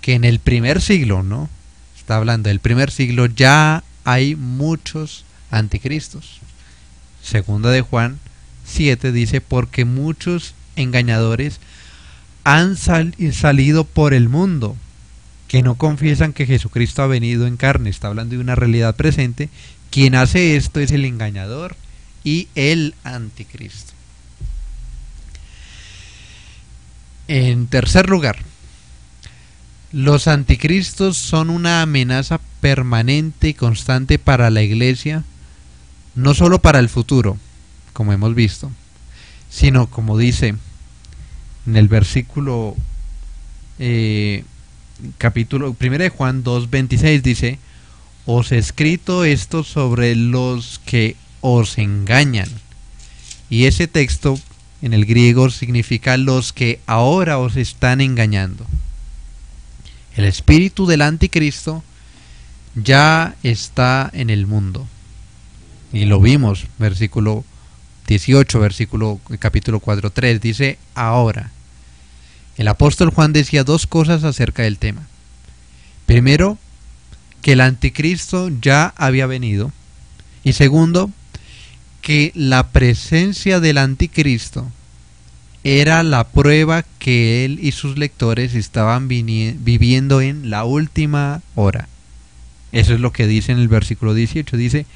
que en el primer siglo, ¿no? Está hablando del primer siglo, ya hay muchos anticristos. Segunda de Juan 7 dice, porque muchos engañadores han salido por el mundo, que no confiesan que Jesucristo ha venido en carne. Está hablando de una realidad presente. Quien hace esto es el engañador y el anticristo. En tercer lugar, los anticristos son una amenaza permanente y constante para la iglesia, no solo para el futuro, como hemos visto, sino, como dice en el versículo capítulo 1 de Juan 2:26, dice, os he escrito esto sobre los que os engañan. Y ese texto en el griego significa los que ahora os están engañando. El espíritu del anticristo ya está en el mundo. Y lo vimos, versículo 18, capítulo 4:3, dice ahora. El apóstol Juan decía dos cosas acerca del tema. Primero, que el anticristo ya había venido. Y segundo, que la presencia del anticristo era la prueba que él y sus lectores estaban viviendo en la última hora. Eso es lo que dice en el versículo 18. Dice,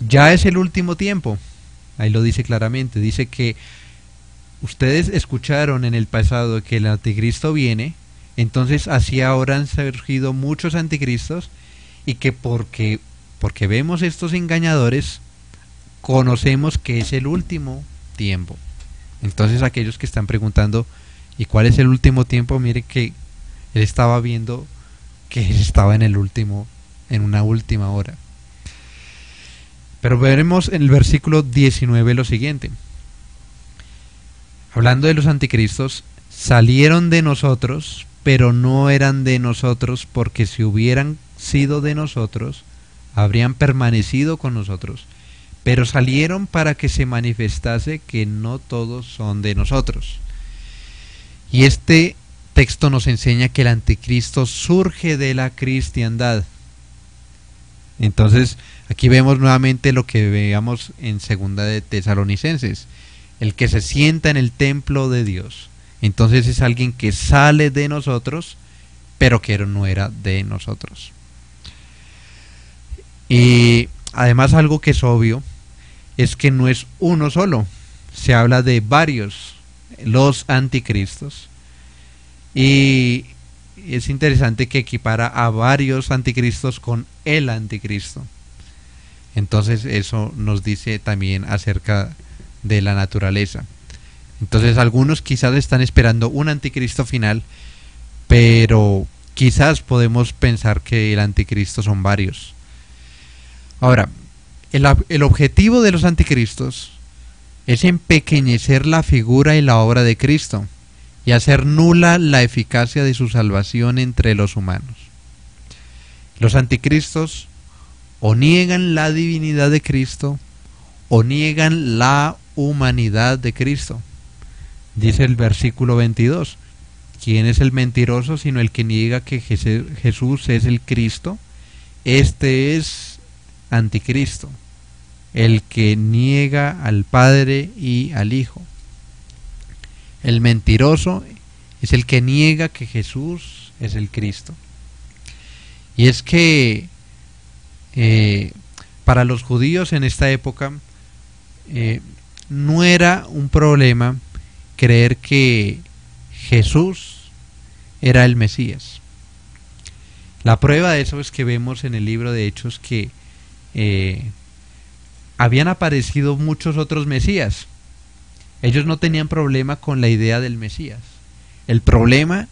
ya es el último tiempo. Ahí lo dice claramente. Dice que ustedes escucharon en el pasado que el anticristo viene, entonces así ahora han surgido muchos anticristos, y que porque vemos estos engañadores, conocemos que es el último tiempo. Entonces aquellos que están preguntando, ¿y cuál es el último tiempo? Miren que él estaba viendo que él estaba en una última hora. Pero veremos en el versículo 19 lo siguiente. Hablando de los anticristos, salieron de nosotros, pero no eran de nosotros, porque si hubieran sido de nosotros, habrían permanecido con nosotros. Pero salieron para que se manifestase que no todos son de nosotros. Y este texto nos enseña que el anticristo surge de la cristiandad. Entonces, aquí vemos nuevamente lo que veíamos en segunda de Tesalonicenses. El que se sienta en el templo de Dios. Entonces es alguien que sale de nosotros, pero que no era de nosotros. Y además algo que es obvio es que no es uno solo. Se habla de varios, los anticristos. Y es interesante que equipara a varios anticristos con el anticristo. Entonces eso nos dice también acerca de la naturaleza. Entonces algunos quizás están esperando un anticristo final, pero quizás podemos pensar que el anticristo son varios. Ahora, el objetivo de los anticristos es empequeñecer la figura y la obra de Cristo y hacer nula la eficacia de su salvación entre los humanos. Los anticristos o niegan la divinidad de Cristo o niegan la humanidad de Cristo. Dice el versículo 22, ¿quién es el mentiroso sino el que niega que Jesús es el Cristo? Este es anticristo, el que niega al Padre y al Hijo. El mentiroso es el que niega que Jesús es el Cristo. Y es que para los judíos en esta época no era un problema creer que Jesús era el Mesías. La prueba de eso es que vemos en el libro de Hechos que habían aparecido muchos otros Mesías. Ellos no tenían problema con la idea del Mesías. El problema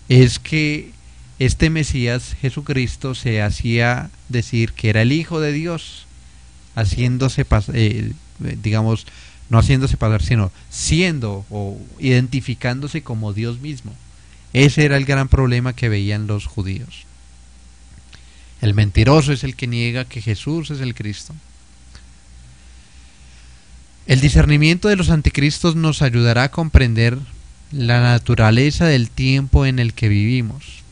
es que este Mesías, Jesucristo, se hacía decir que era el Hijo de Dios, haciéndose, no haciéndose pasar, sino siendo o identificándose como Dios mismo. Ese era el gran problema que veían los judíos. El mentiroso es el que niega que Jesús es el Cristo. El discernimiento de los anticristos nos ayudará a comprender la naturaleza del tiempo en el que vivimos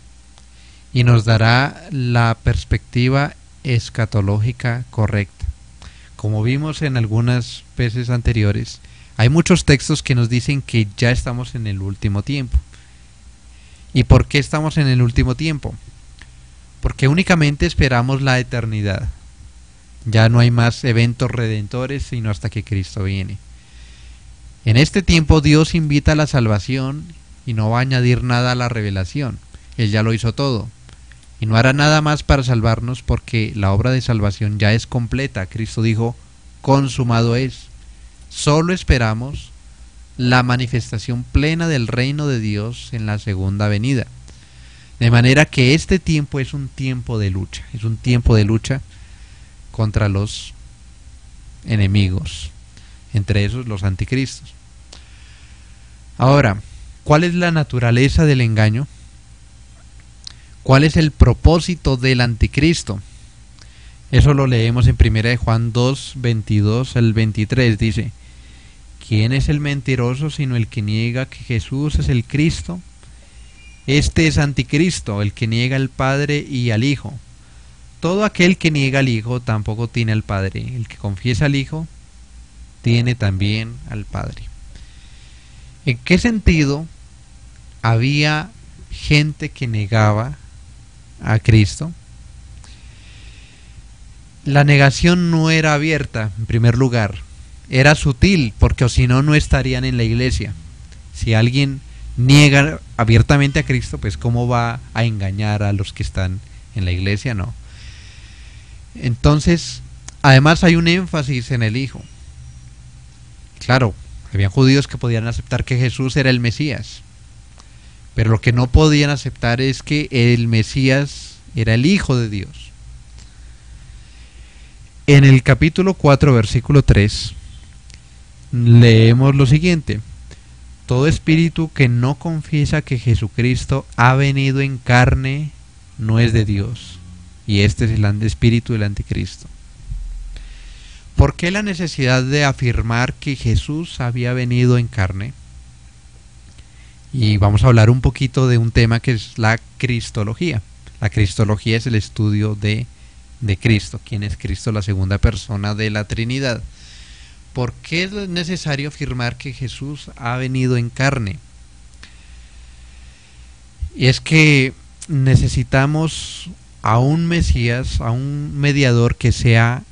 y nos dará la perspectiva escatológica correcta. Como vimos en algunas veces anteriores, hay muchos textos que nos dicen que ya estamos en el último tiempo. ¿Y por qué estamos en el último tiempo? Porque únicamente esperamos la eternidad. Ya no hay más eventos redentores sino hasta que Cristo viene. En este tiempo Dios invita a la salvación y no va a añadir nada a la revelación. Él ya lo hizo todo. Y no hará nada más para salvarnos porque la obra de salvación ya es completa. Cristo dijo, consumado es. Solo esperamos la manifestación plena del reino de Dios en la segunda venida. De manera que este tiempo es un tiempo de lucha. Es un tiempo de lucha contra los enemigos, entre esos los anticristos. Ahora, ¿cuál es la naturaleza del engaño? ¿Cuál es el propósito del anticristo? Eso lo leemos en 1 de Juan 2, 22 al 23. Dice, ¿quién es el mentiroso sino el que niega que Jesús es el Cristo? Este es anticristo, el que niega al Padre y al Hijo. Todo aquel que niega al Hijo tampoco tiene al Padre. El que confiesa al Hijo tiene también al Padre. ¿En qué sentido había gente que negaba a Cristo? La negación no era abierta, en primer lugar. Era sutil, porque si no, no estarían en la iglesia. Si alguien niega abiertamente a Cristo, pues ¿cómo va a engañar a los que están en la iglesia? No. Entonces, además hay un énfasis en el Hijo. Claro, había judíos que podían aceptar que Jesús era el Mesías, pero lo que no podían aceptar es que el Mesías era el Hijo de Dios. En el capítulo 4, versículo 3, leemos lo siguiente: todo espíritu que no confiesa que Jesucristo ha venido en carne no es de Dios. Y este es el espíritu del anticristo. ¿Por qué la necesidad de afirmar que Jesús había venido en carne? Y vamos a hablar un poquito de un tema que es la cristología. La cristología es el estudio de Cristo. ¿Quién es Cristo? La segunda persona de la Trinidad. ¿Por qué es necesario afirmar que Jesús ha venido en carne? Y es que necesitamos a un Mesías, a un mediador que sea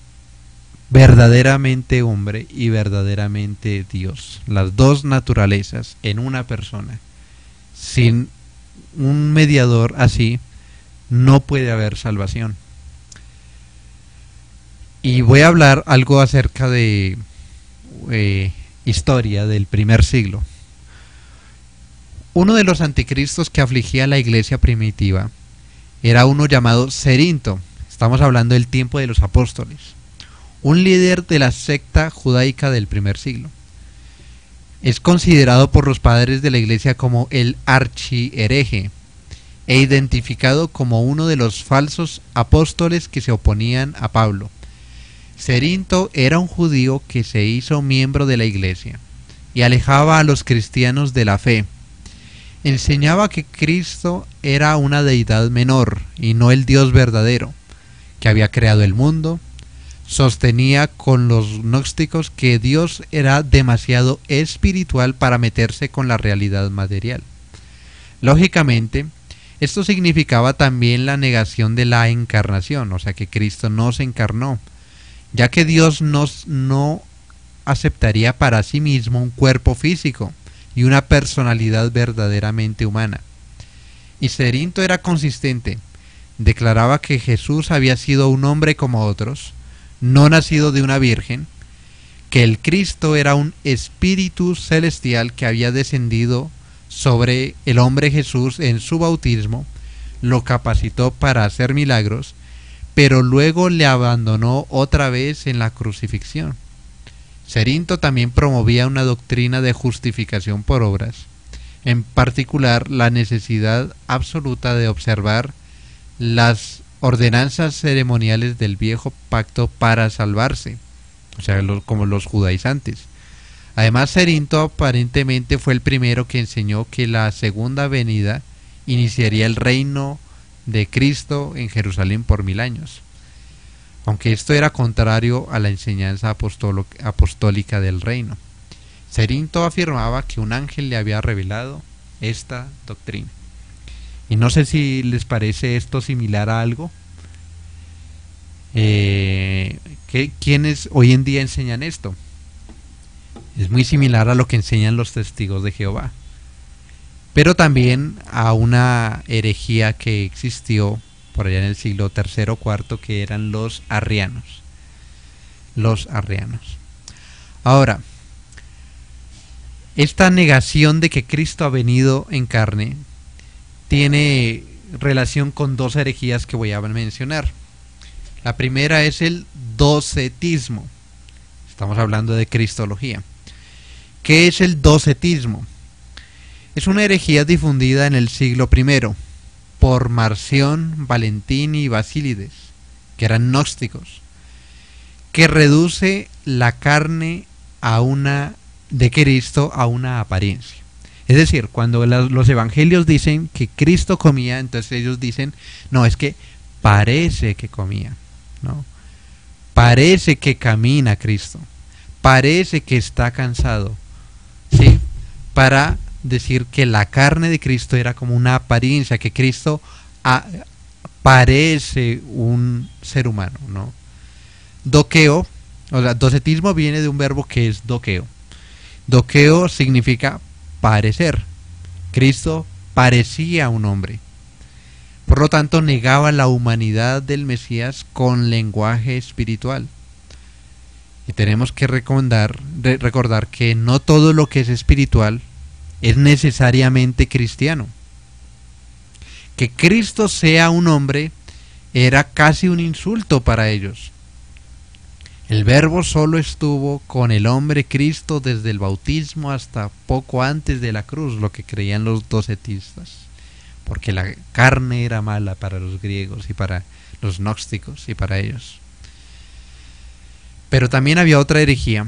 verdaderamente hombre y verdaderamente Dios. Las dos naturalezas en una persona. Sin un mediador así, no puede haber salvación. Y voy a hablar algo acerca de historia del primer siglo. Uno de los anticristos que afligía a la iglesia primitiva era uno llamado Cerinto. Estamos hablando del tiempo de los apóstoles, un líder de la secta judaica del primer siglo. Es considerado por los padres de la iglesia como el archihereje e identificado como uno de los falsos apóstoles que se oponían a Pablo. Cerinto era un judío que se hizo miembro de la iglesia y alejaba a los cristianos de la fe. Enseñaba que Cristo era una deidad menor y no el Dios verdadero, que había creado el mundo. Sostenía con los gnósticos que Dios era demasiado espiritual para meterse con la realidad material. Lógicamente, esto significaba también la negación de la encarnación, o sea que Cristo no se encarnó, ya que Dios no aceptaría para sí mismo un cuerpo físico y una personalidad verdaderamente humana. Y Cerinto era consistente, declaraba que Jesús había sido un hombre como otros, no nacido de una virgen, que el Cristo era un espíritu celestial que había descendido sobre el hombre Jesús en su bautismo, lo capacitó para hacer milagros, pero luego le abandonó otra vez en la crucifixión. Cerinto también promovía una doctrina de justificación por obras, en particular la necesidad absoluta de observar las ordenanzas ceremoniales del viejo pacto para salvarse, o sea, como los judaizantes. Además, Cerinto aparentemente fue el primero que enseñó que la segunda venida iniciaría el reino de Cristo en Jerusalén por 1000 años, aunque esto era contrario a la enseñanza apostólica del reino. Cerinto afirmaba que un ángel le había revelado esta doctrina. Y no sé si les parece esto similar a algo. ¿Quiénes hoy en día enseñan esto? Es muy similar a lo que enseñan los testigos de Jehová, pero también a una herejía que existió por allá en el siglo III o IV, que eran los arrianos. Los arrianos. Ahora, esta negación de que Cristo ha venido en carne tiene relación con dos herejías que voy a mencionar. La primera es el docetismo. Estamos hablando de cristología. ¿Qué es el docetismo? Es una herejía difundida en el siglo I por Marción, Valentín y Basílides, que eran gnósticos, que reduce la carne de Cristo a una apariencia. Es decir, cuando los evangelios dicen que Cristo comía, entonces ellos dicen, no, es que parece que comía, ¿no? Parece que camina Cristo, parece que está cansado, ¿sí? Para decir que la carne de Cristo era como una apariencia, que Cristo parece un ser humano, ¿no? Doqueo, o sea, docetismo viene de un verbo que es doqueo. Doqueo significa parecer. Cristo parecía un hombre. Por lo tanto, negaba la humanidad del Mesías con lenguaje espiritual. Y tenemos que recordar que no todo lo que es espiritual es necesariamente cristiano. Que Cristo sea un hombre era casi un insulto para ellos. El Verbo solo estuvo con el hombre Cristo desde el bautismo hasta poco antes de la cruz, lo que creían los docetistas, porque la carne era mala para los griegos y para los gnósticos y para ellos. Pero también había otra herejía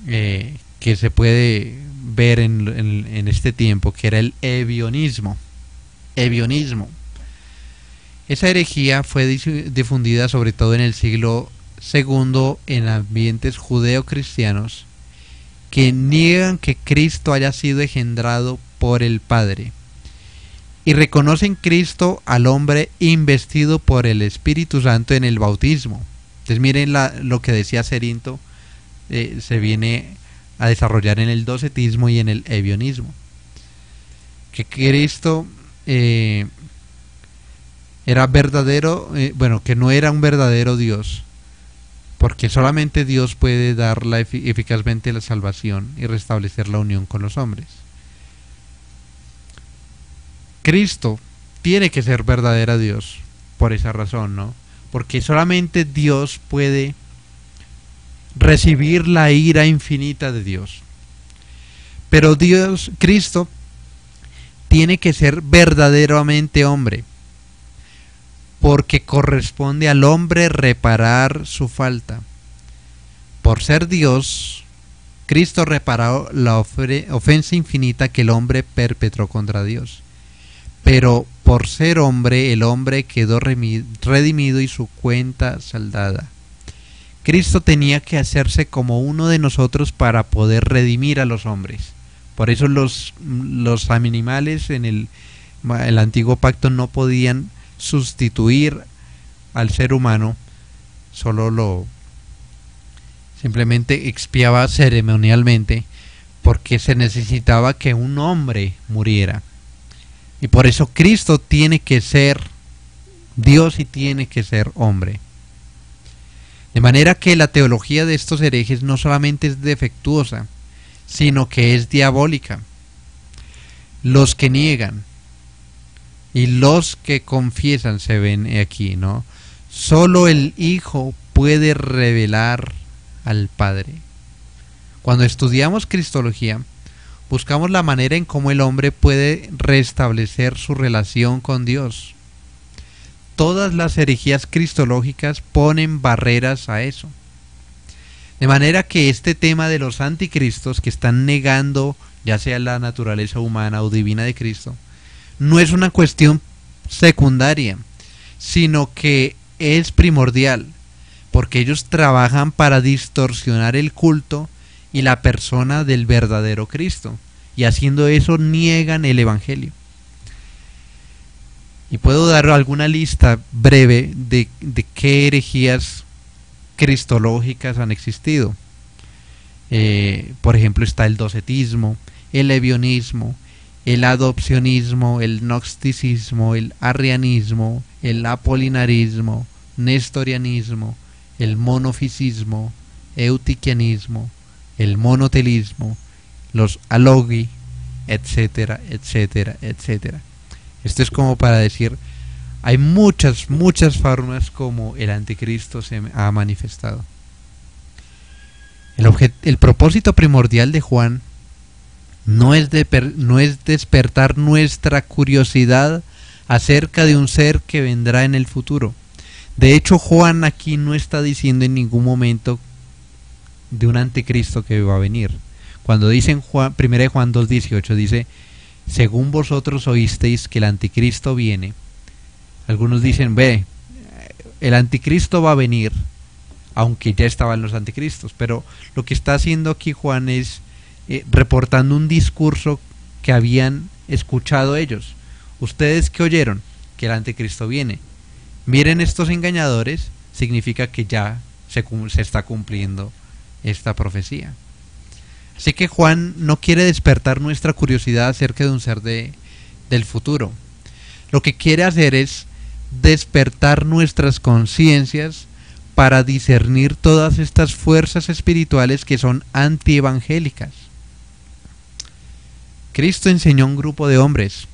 que se puede ver en este tiempo, que era el ebionismo. Esa herejía fue difundida sobre todo en el siglo II en ambientes judeo-cristianos que niegan que Cristo haya sido engendrado por el Padre y reconocen Cristo al hombre investido por el Espíritu Santo en el bautismo. Entonces miren lo que decía Cerinto, se viene a desarrollar en el docetismo y en el ebionismo, que Cristo era verdadero, que no era un verdadero Dios, porque solamente Dios puede dar eficazmente la salvación y restablecer la unión con los hombres. Cristo tiene que ser verdadero Dios por esa razón, ¿no? Porque solamente Dios puede recibir la ira infinita de Dios. Pero Cristo, tiene que ser verdaderamente hombre, porque corresponde al hombre reparar su falta. Por ser Dios, Cristo reparó la ofensa infinita que el hombre perpetró contra Dios. Pero por ser hombre, el hombre quedó redimido y su cuenta saldada. Cristo tenía que hacerse como uno de nosotros para poder redimir a los hombres. Por eso los animales en el antiguo pacto no podían sustituir al ser humano, simplemente expiaba ceremonialmente, porque se necesitaba que un hombre muriera. Y por eso Cristo tiene que ser Dios y tiene que ser hombre. De manera que la teología de estos herejes no solamente es defectuosa, sino que es diabólica. Los que niegan y los que confiesan se ven aquí, ¿no? Solo el Hijo puede revelar al Padre. Cuando estudiamos Cristología, buscamos la manera en cómo el hombre puede restablecer su relación con Dios. Todas las herejías cristológicas ponen barreras a eso. De manera que este tema de los anticristos que están negando ya sea la naturaleza humana o divina de Cristo, no es una cuestión secundaria, sino que es primordial, porque ellos trabajan para distorsionar el culto y la persona del verdadero Cristo, y haciendo eso niegan el Evangelio. Y puedo dar alguna lista breve de qué herejías cristológicas han existido. Por ejemplo, está el docetismo, el ebionismo, el adopcionismo, el gnosticismo, el arrianismo, el apolinarismo, nestorianismo, el monofisismo, eutiquianismo, el monotelismo, los alogi, etcétera, etcétera, etcétera. Esto es como para decir, hay muchas formas como el anticristo se ha manifestado. El propósito primordial de Juan no es despertar nuestra curiosidad acerca de un ser que vendrá en el futuro. De hecho, Juan aquí no está diciendo en ningún momento de un anticristo que va a venir. Cuando dice en 1 Juan 2:18, dice, según vosotros oísteis que el anticristo viene. Algunos dicen, ve, el anticristo va a venir, aunque ya estaban los anticristos. Pero lo que está haciendo aquí Juan es reportando un discurso que habían escuchado ellos. Ustedes que oyeron que el anticristo viene, miren estos engañadores, significa que ya se está cumpliendo esta profecía. Así que Juan no quiere despertar nuestra curiosidad acerca de un ser del futuro. Lo que quiere hacer es despertar nuestras conciencias para discernir todas estas fuerzas espirituales que son antievangélicas. Cristo enseñó a un grupo de hombres,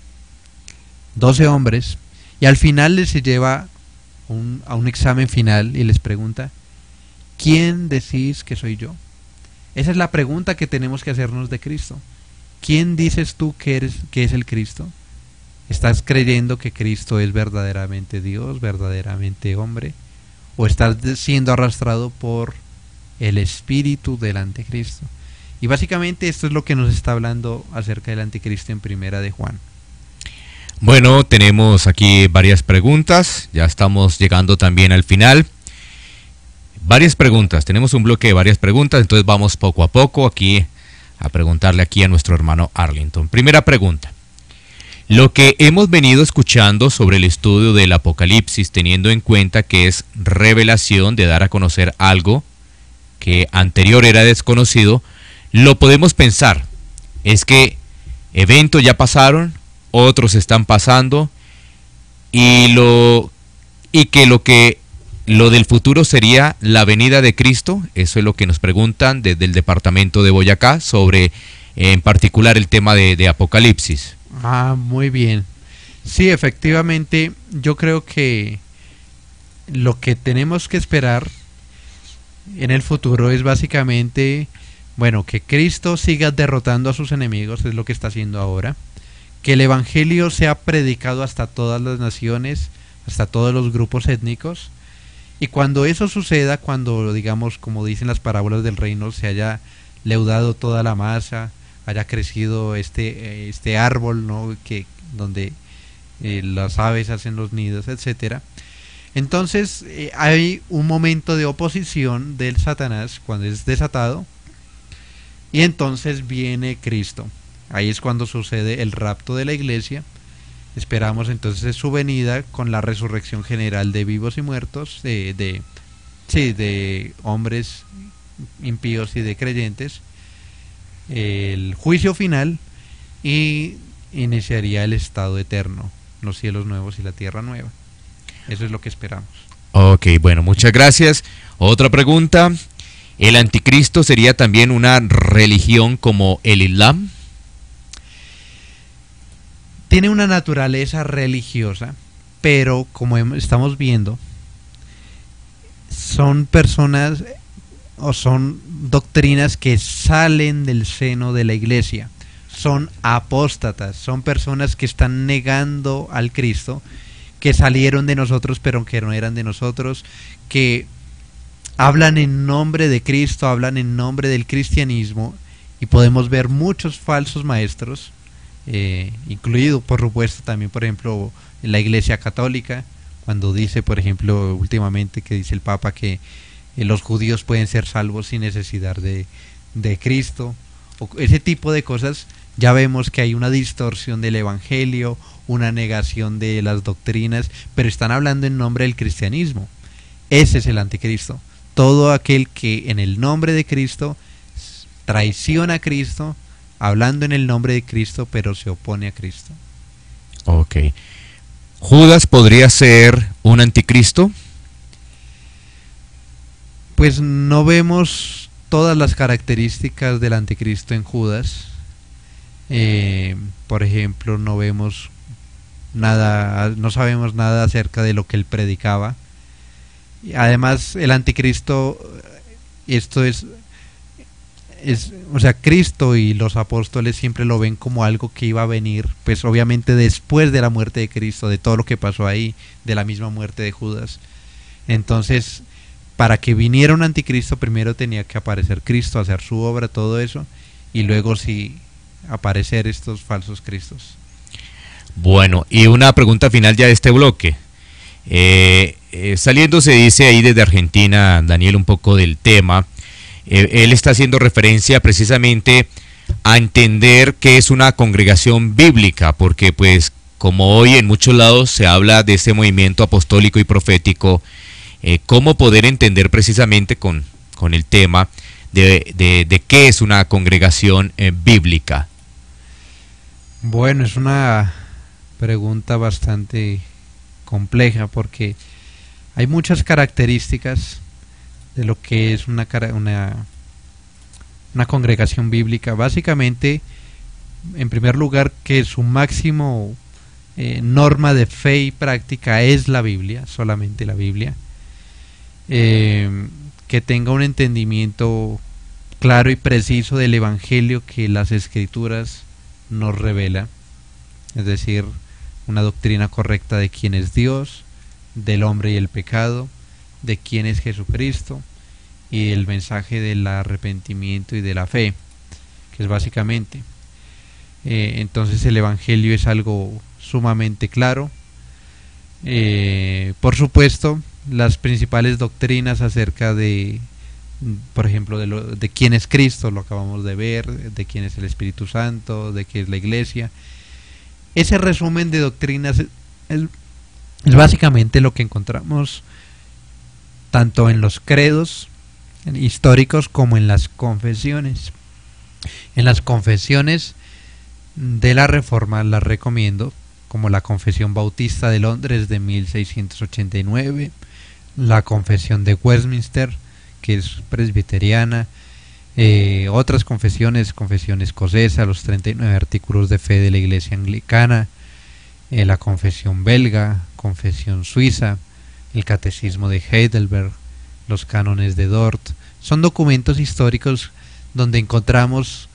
12 hombres, y al final les lleva a un examen final y les pregunta, ¿quién decís que soy yo? Esa es la pregunta que tenemos que hacernos de Cristo. ¿Quién dices tú que es el Cristo? ¿Estás creyendo que Cristo es verdaderamente Dios, verdaderamente hombre? ¿O estás siendo arrastrado por el espíritu del anticristo? Y básicamente esto es lo que nos está hablando acerca del anticristo en Primera de Juan. Bueno, tenemos aquí varias preguntas, ya estamos llegando también al final. Varias preguntas, tenemos un bloque de varias preguntas, entonces vamos poco a poco aquí a preguntarle aquí a nuestro hermano Arlington. Primera pregunta. Lo que hemos venido escuchando sobre el estudio del Apocalipsis, teniendo en cuenta que es revelación de dar a conocer algo que anterior era desconocido, lo podemos pensar. Es que eventos ya pasaron, otros están pasando, y lo del futuro sería la venida de Cristo. Eso es lo que nos preguntan desde el departamento de Boyacá sobre en particular el tema de Apocalipsis. Muy bien. Sí, efectivamente, yo creo que lo que tenemos que esperar en el futuro es básicamente, bueno, que Cristo siga derrotando a sus enemigos, es lo que está haciendo ahora, que el Evangelio sea predicado hasta todas las naciones, hasta todos los grupos étnicos, y cuando eso suceda, cuando, digamos, como dicen las parábolas del reino, se haya leudado toda la masa, haya crecido este árbol, ¿no?, donde las aves hacen los nidos, etcétera. Entonces hay un momento de oposición del Satanás cuando es desatado, y entonces viene Cristo. Ahí es cuando sucede el rapto de la iglesia. Esperamos entonces su venida con la resurrección general de vivos y muertos, de hombres impíos y de creyentes, el juicio final, y iniciaría el estado eterno, los cielos nuevos y la tierra nueva. Eso es lo que esperamos. Ok, bueno, muchas gracias. Otra pregunta. ¿El anticristo sería también una religión como el Islam? Tiene una naturaleza religiosa, pero como estamos viendo, son personas o son doctrinas que salen del seno de la iglesia. Son apóstatas, son personas que están negando al Cristo, que salieron de nosotros pero que no eran de nosotros, que hablan en nombre de Cristo, hablan en nombre del cristianismo, y podemos ver muchos falsos maestros, incluido por supuesto también, por ejemplo, en la Iglesia Católica, cuando dice, por ejemplo, últimamente que dice el Papa que los judíos pueden ser salvos sin necesidad de Cristo, o ese tipo de cosas. Ya vemos que hay una distorsión del evangelio, una negación de las doctrinas, pero están hablando en nombre del cristianismo. Ese es el anticristo. Todo aquel que en el nombre de Cristo traiciona a Cristo, hablando en el nombre de Cristo, pero se opone a Cristo. Ok. ¿Judas podría ser un anticristo? Pues no vemos todas las características del anticristo en Judas. Por ejemplo, no vemos nada, no sabemos nada acerca de lo que él predicaba. Además, el anticristo, esto es, o sea, Cristo y los apóstoles siempre lo ven como algo que iba a venir, pues obviamente después de la muerte de Cristo, de todo lo que pasó ahí, de la misma muerte de Judas. Entonces, para que viniera un anticristo, primero tenía que aparecer Cristo, hacer su obra, todo eso, y luego sí aparecer estos falsos cristos. Bueno, y una pregunta final ya de este bloque. Saliendo, se dice ahí desde Argentina, Daniel, un poco del tema. Él está haciendo referencia precisamente a entender qué es una congregación bíblica, porque pues como hoy en muchos lados se habla de ese movimiento apostólico y profético, cómo poder entender precisamente con el tema de qué es una congregación bíblica. Una es una pregunta bastante compleja, porque hay muchas características de lo que es una congregación bíblica. Básicamente, en primer lugar, que su máximo norma de fe y práctica es la Biblia, solamente la Biblia. Que tenga un entendimiento claro y preciso del Evangelio que las Escrituras nos revela, es decir, una doctrina correcta de quién es Dios, del hombre y el pecado, de quién es Jesucristo y el mensaje del arrepentimiento y de la fe, que es básicamente. Entonces el Evangelio es algo sumamente claro. Por supuesto, las principales doctrinas acerca de, por ejemplo, de quién es Cristo, lo acabamos de ver, de quién es el Espíritu Santo, de qué es la Iglesia. Ese resumen de doctrinas es básicamente lo que encontramos tanto en los credos históricos como en las confesiones. En las confesiones de la Reforma las recomiendo, como la Confesión Bautista de Londres de 1689, la Confesión de Westminster, que es presbiteriana, otras confesiones, Confesión Escocesa, los 39 artículos de fe de la Iglesia Anglicana, la Confesión Belga, Confesión Suiza, el Catecismo de Heidelberg, los Cánones de Dort. Son documentos históricos donde encontramos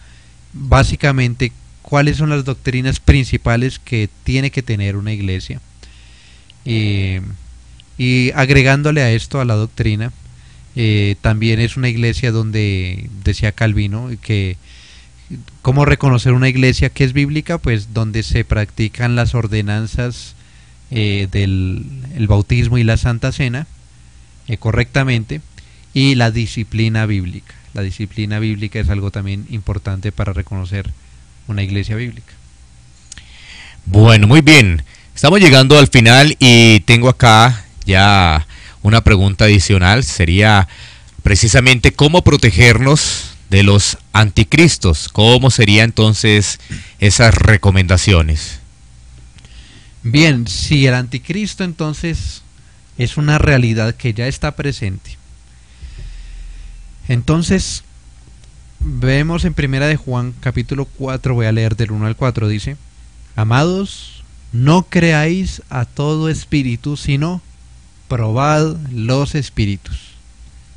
básicamente cuáles son las doctrinas principales que tiene que tener una iglesia. Y agregándole a esto, a la doctrina, también es una iglesia donde, decía Calvino, que cómo reconocer una iglesia que es bíblica, pues donde se practican las ordenanzas del el bautismo y la Santa Cena correctamente, y la disciplina bíblica. La disciplina bíblica es algo también importante para reconocer una iglesia bíblica. Bueno, muy bien. Estamos llegando al final y tengo acá ya una pregunta adicional. Sería precisamente cómo protegernos de los anticristos. ¿Cómo serían entonces esas recomendaciones? Bien, si el anticristo entonces es una realidad que ya está presente, entonces vemos en Primera de Juan capítulo 4, voy a leer del 1 al 4, dice: amados, no creáis a todo espíritu, sino probad los espíritus,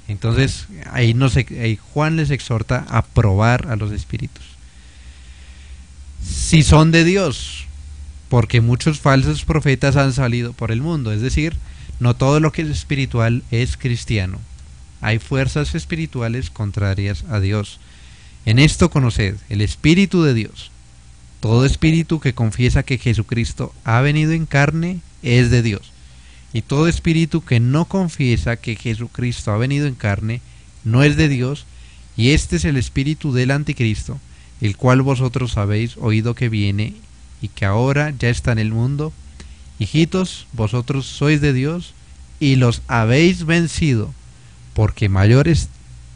Entonces ahí Juan les exhorta a probar a los espíritus si son de Dios, porque muchos falsos profetas han salido por el mundo. Es decir, no todo lo que es espiritual es cristiano. Hay fuerzas espirituales contrarias a Dios. En esto conoced el Espíritu de Dios. Todo espíritu que confiesa que Jesucristo ha venido en carne es de Dios. Y todo espíritu que no confiesa que Jesucristo ha venido en carne no es de Dios. Y este es el espíritu del anticristo, el cual vosotros habéis oído que viene y que ahora ya está en el mundo. Hijitos, vosotros sois de Dios y los habéis vencido, porque mayor es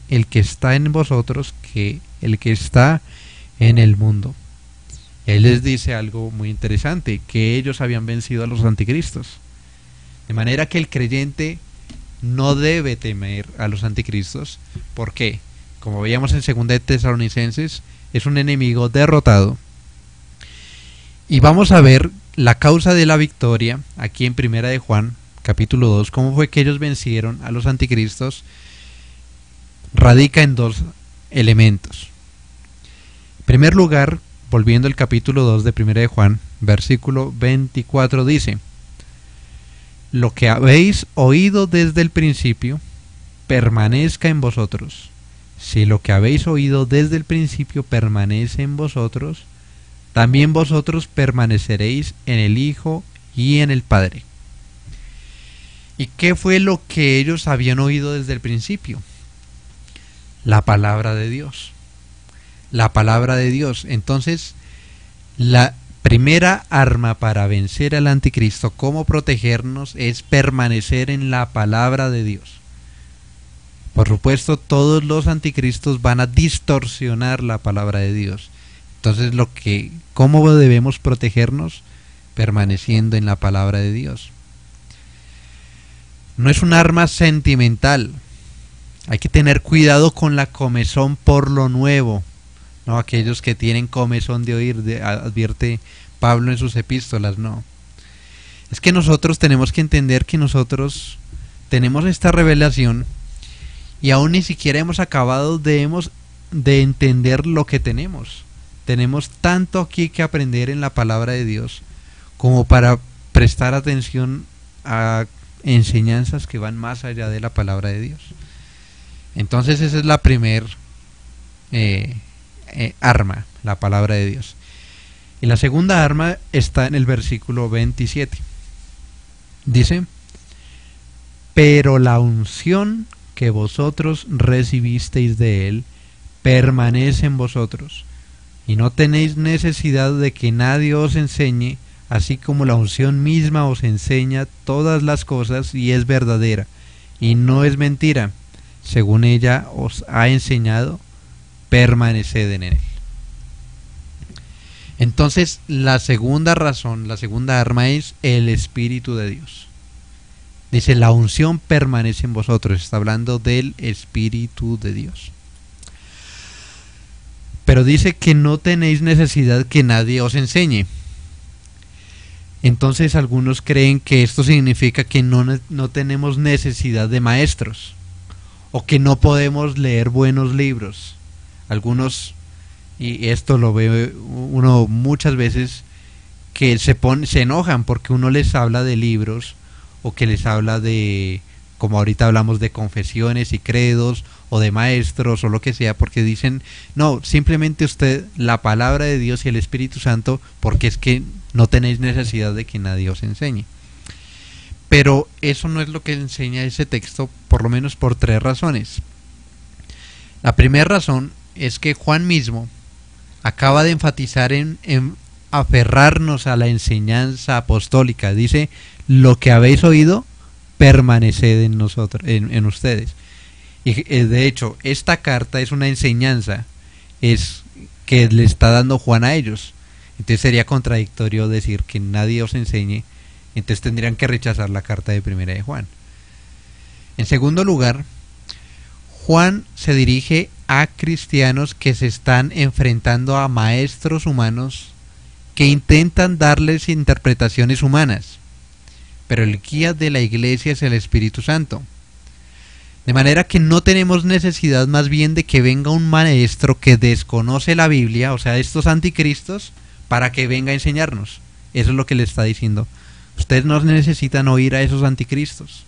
el que está en vosotros que el que está en el mundo. Y ahí les dice algo muy interesante, que ellos habían vencido a los anticristos. De manera que el creyente no debe temer a los anticristos. ¿Por qué? Como veíamos en 2 de Tesalonicenses, es un enemigo derrotado. Y vamos a ver la causa de la victoria aquí en 1 de Juan, capítulo 2, cómo fue que ellos vencieron a los anticristos. Radica en dos elementos. En primer lugar, volviendo al capítulo 2 de 1 de Juan, versículo 24 dice: lo que habéis oído desde el principio permanezca en vosotros. Si lo que habéis oído desde el principio permanece en vosotros, también vosotros permaneceréis en el Hijo y en el Padre. ¿Y qué fue lo que ellos habían oído desde el principio? La palabra de Dios. La palabra de Dios. Entonces, la primera arma para vencer al anticristo, cómo protegernos, es permanecer en la palabra de Dios. Por supuesto, todos los anticristos van a distorsionar la palabra de Dios. Entonces, ¿cómo debemos protegernos? Permaneciendo en la palabra de Dios. No es un arma sentimental. Hay que tener cuidado con la comezón por lo nuevo. No, aquellos que tienen comezón de oír, advierte Pablo en sus epístolas, no. Es que nosotros tenemos que entender que nosotros tenemos esta revelación y aún ni siquiera hemos acabado de entender lo que tenemos. Tenemos tanto aquí que aprender en la palabra de Dios como para prestar atención a enseñanzas que van más allá de la palabra de Dios. Entonces esa es la primer arma, la palabra de Dios. Y la segunda arma está en el versículo 27. Dice: pero la unción que vosotros recibisteis de él permanece en vosotros, y no tenéis necesidad de que nadie os enseñe, así como la unción misma os enseña todas las cosas y es verdadera, y no es mentira. Según ella os ha enseñado, permaneced en él. Entonces, la segunda razón, la segunda arma es el Espíritu de Dios. Dice, la unción permanece en vosotros. Está hablando del Espíritu de Dios. Pero dice que no tenéis necesidad que nadie os enseñe. Entonces algunos creen que esto significa que no tenemos necesidad de maestros, o que no podemos leer buenos libros. Algunos, y esto lo ve uno muchas veces, que se enojan porque uno les habla de libros, o que les habla de, como ahorita hablamos, de confesiones y credos, o de maestros, o lo que sea, porque dicen, no, simplemente usted, la palabra de Dios y el Espíritu Santo, porque es que no tenéis necesidad de que nadie os enseñe. Pero eso no es lo que enseña ese texto, por lo menos por tres razones. La primera razón es que Juan mismo acaba de enfatizar en aferrarnos a la enseñanza apostólica. Dice, lo que habéis oído, permaneced en nosotros, en ustedes. Y de hecho, esta carta es una enseñanza que le está dando Juan a ellos. Entonces sería contradictorio decir que nadie os enseñe. Entonces tendrían que rechazar la carta de 1 de Juan. En segundo lugar, Juan se dirige a cristianos que se están enfrentando a maestros humanos que intentan darles interpretaciones humanas, pero el guía de la iglesia es el Espíritu Santo. De manera que no tenemos necesidad más bien de que venga un maestro que desconoce la Biblia, o sea, estos anticristos, para que venga a enseñarnos. Eso es lo que le está diciendo. Ustedes no necesitan oír a esos anticristos.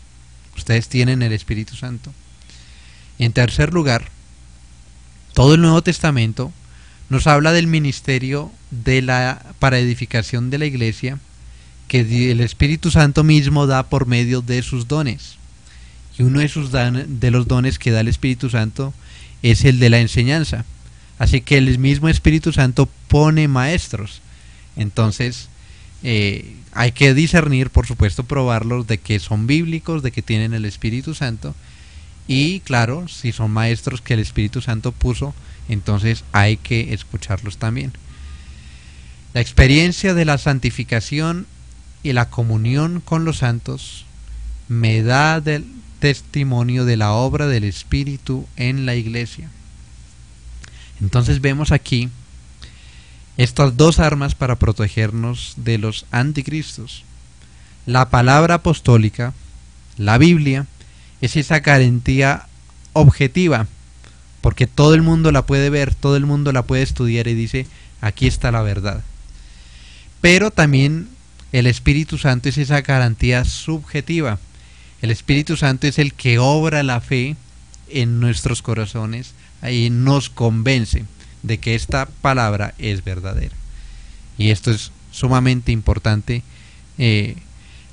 Ustedes tienen el Espíritu Santo. Y en tercer lugar, todo el Nuevo Testamento nos habla del ministerio para edificación de la iglesia que el Espíritu Santo mismo da por medio de sus dones. Y uno de los dones que da el Espíritu Santo es el de la enseñanza. Así que el mismo Espíritu Santo pone maestros. Entonces, hay que discernir, por supuesto, probarlos de que son bíblicos, de que tienen el Espíritu Santo. Y claro, si son maestros que el Espíritu Santo puso, entonces hay que escucharlos también. La experiencia de la santificación y la comunión con los santos me da del testimonio de la obra del Espíritu en la iglesia. Entonces vemos aquí estas dos armas para protegernos de los anticristos. La palabra apostólica, la Biblia, es esa garantía objetiva, porque todo el mundo la puede ver, todo el mundo la puede estudiar y dice, aquí está la verdad. Pero también el Espíritu Santo es esa garantía subjetiva. El Espíritu Santo es el que obra la fe en nuestros corazones y nos convence de que esta palabra es verdadera. Y esto es sumamente importante,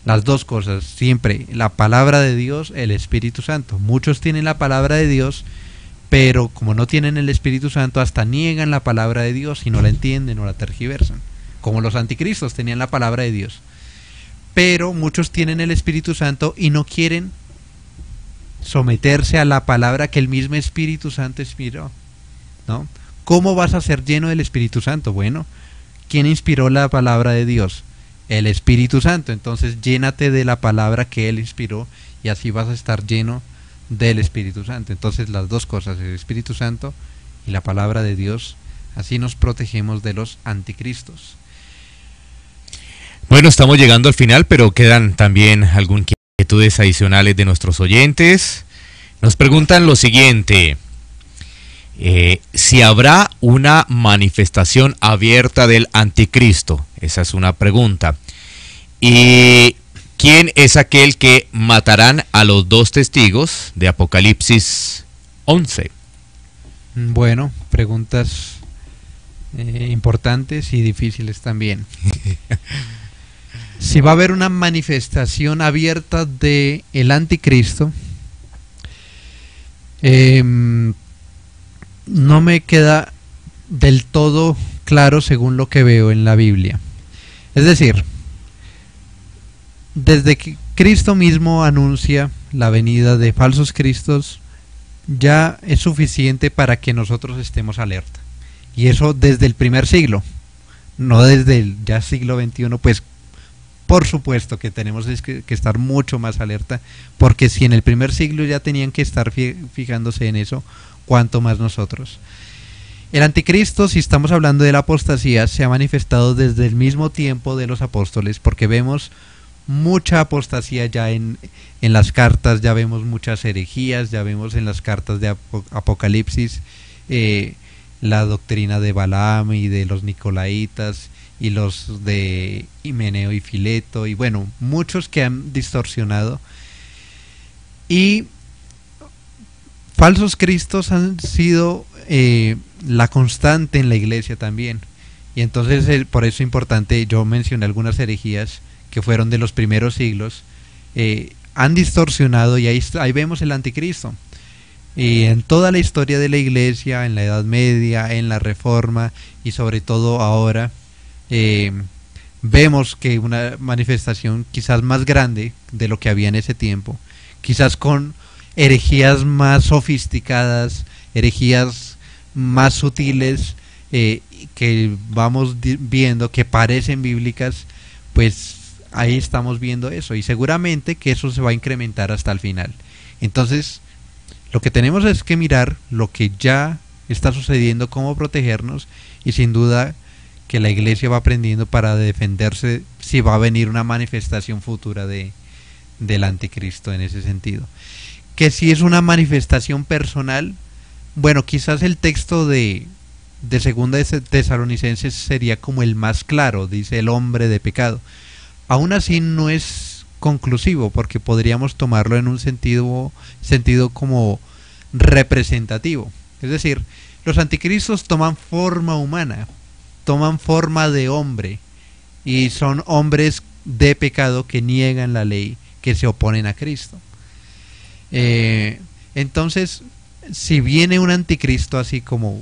las dos cosas, siempre la palabra de Dios, el Espíritu Santo. Muchos tienen la palabra de Dios, pero como no tienen el Espíritu Santo, hasta niegan la palabra de Dios y no la entienden o la tergiversan, como los anticristos tenían la palabra de Dios. Pero muchos tienen el Espíritu Santo y no quieren someterse a la palabra que el mismo Espíritu Santo inspiró, ¿no? ¿Cómo vas a ser lleno del Espíritu Santo? Bueno, ¿quién inspiró la palabra de Dios? El Espíritu Santo. Entonces llénate de la palabra que Él inspiró y así vas a estar lleno del Espíritu Santo. Entonces las dos cosas, el Espíritu Santo y la palabra de Dios, así nos protegemos de los anticristos. Bueno, estamos llegando al final, pero quedan también algunas inquietudes adicionales de nuestros oyentes. Nos preguntan lo siguiente: si habrá una manifestación abierta del anticristo. Esa es una pregunta. ¿Y quién es aquel que matarán a los dos testigos de Apocalipsis 11? Bueno, preguntas importantes y difíciles también. Si va a haber una manifestación abierta de el anticristo, no me queda del todo claro según lo que veo en la Biblia. Es decir, desde que Cristo mismo anuncia la venida de falsos cristos, ya es suficiente para que nosotros estemos alerta. Y eso desde el primer siglo, no desde el ya siglo XXI, pues por supuesto que tenemos que estar mucho más alerta, porque si en el primer siglo ya tenían que estar fijándose en eso, cuánto más nosotros. El anticristo, si estamos hablando de la apostasía, se ha manifestado desde el mismo tiempo de los apóstoles, porque vemos mucha apostasía ya en las cartas, ya vemos muchas herejías, ya vemos en las cartas de Apocalipsis la doctrina de Balaam y de los Nicolaitas y los de Himeneo y Fileto, y bueno, muchos que han distorsionado. Y falsos cristos han sido la constante en la iglesia también. Y entonces por eso es importante, yo mencioné algunas herejías que fueron de los primeros siglos, han distorsionado, y ahí vemos el anticristo. Y en toda la historia de la iglesia, en la Edad Media, en la Reforma y sobre todo ahora, vemos que una manifestación quizás más grande de lo que había en ese tiempo, quizás con herejías más sofisticadas, herejías más sutiles, que vamos viendo que parecen bíblicas, pues ahí estamos viendo eso, y seguramente que eso se va a incrementar hasta el final. Entonces lo que tenemos es que mirar lo que ya está sucediendo, cómo protegernos, y sin duda que la iglesia va aprendiendo para defenderse si va a venir una manifestación futura del anticristo en ese sentido. que si es una manifestación personal, bueno, quizás el texto de segunda de Tesalonicenses sería como el más claro, dice el hombre de pecado. Aún así no es conclusivo, porque podríamos tomarlo en un sentido como representativo. Es decir, los anticristos toman forma humana, toman forma de hombre, y son hombres de pecado que niegan la ley, que se oponen a Cristo. Entonces, si viene un anticristo así como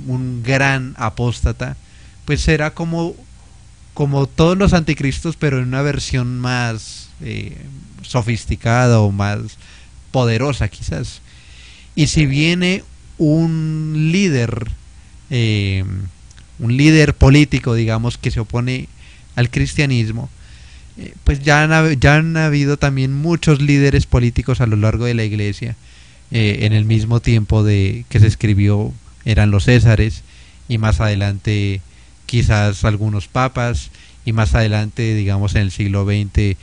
un gran apóstata, pues será como todos los anticristos, pero en una versión más sofisticada o más poderosa quizás. Y si viene un líder político, digamos, que se opone al cristianismo, pues ya han habido también muchos líderes políticos a lo largo de la iglesia. En el mismo tiempo de que se escribió eran los Césares, y más adelante quizás algunos papas, y más adelante, digamos, en el siglo XX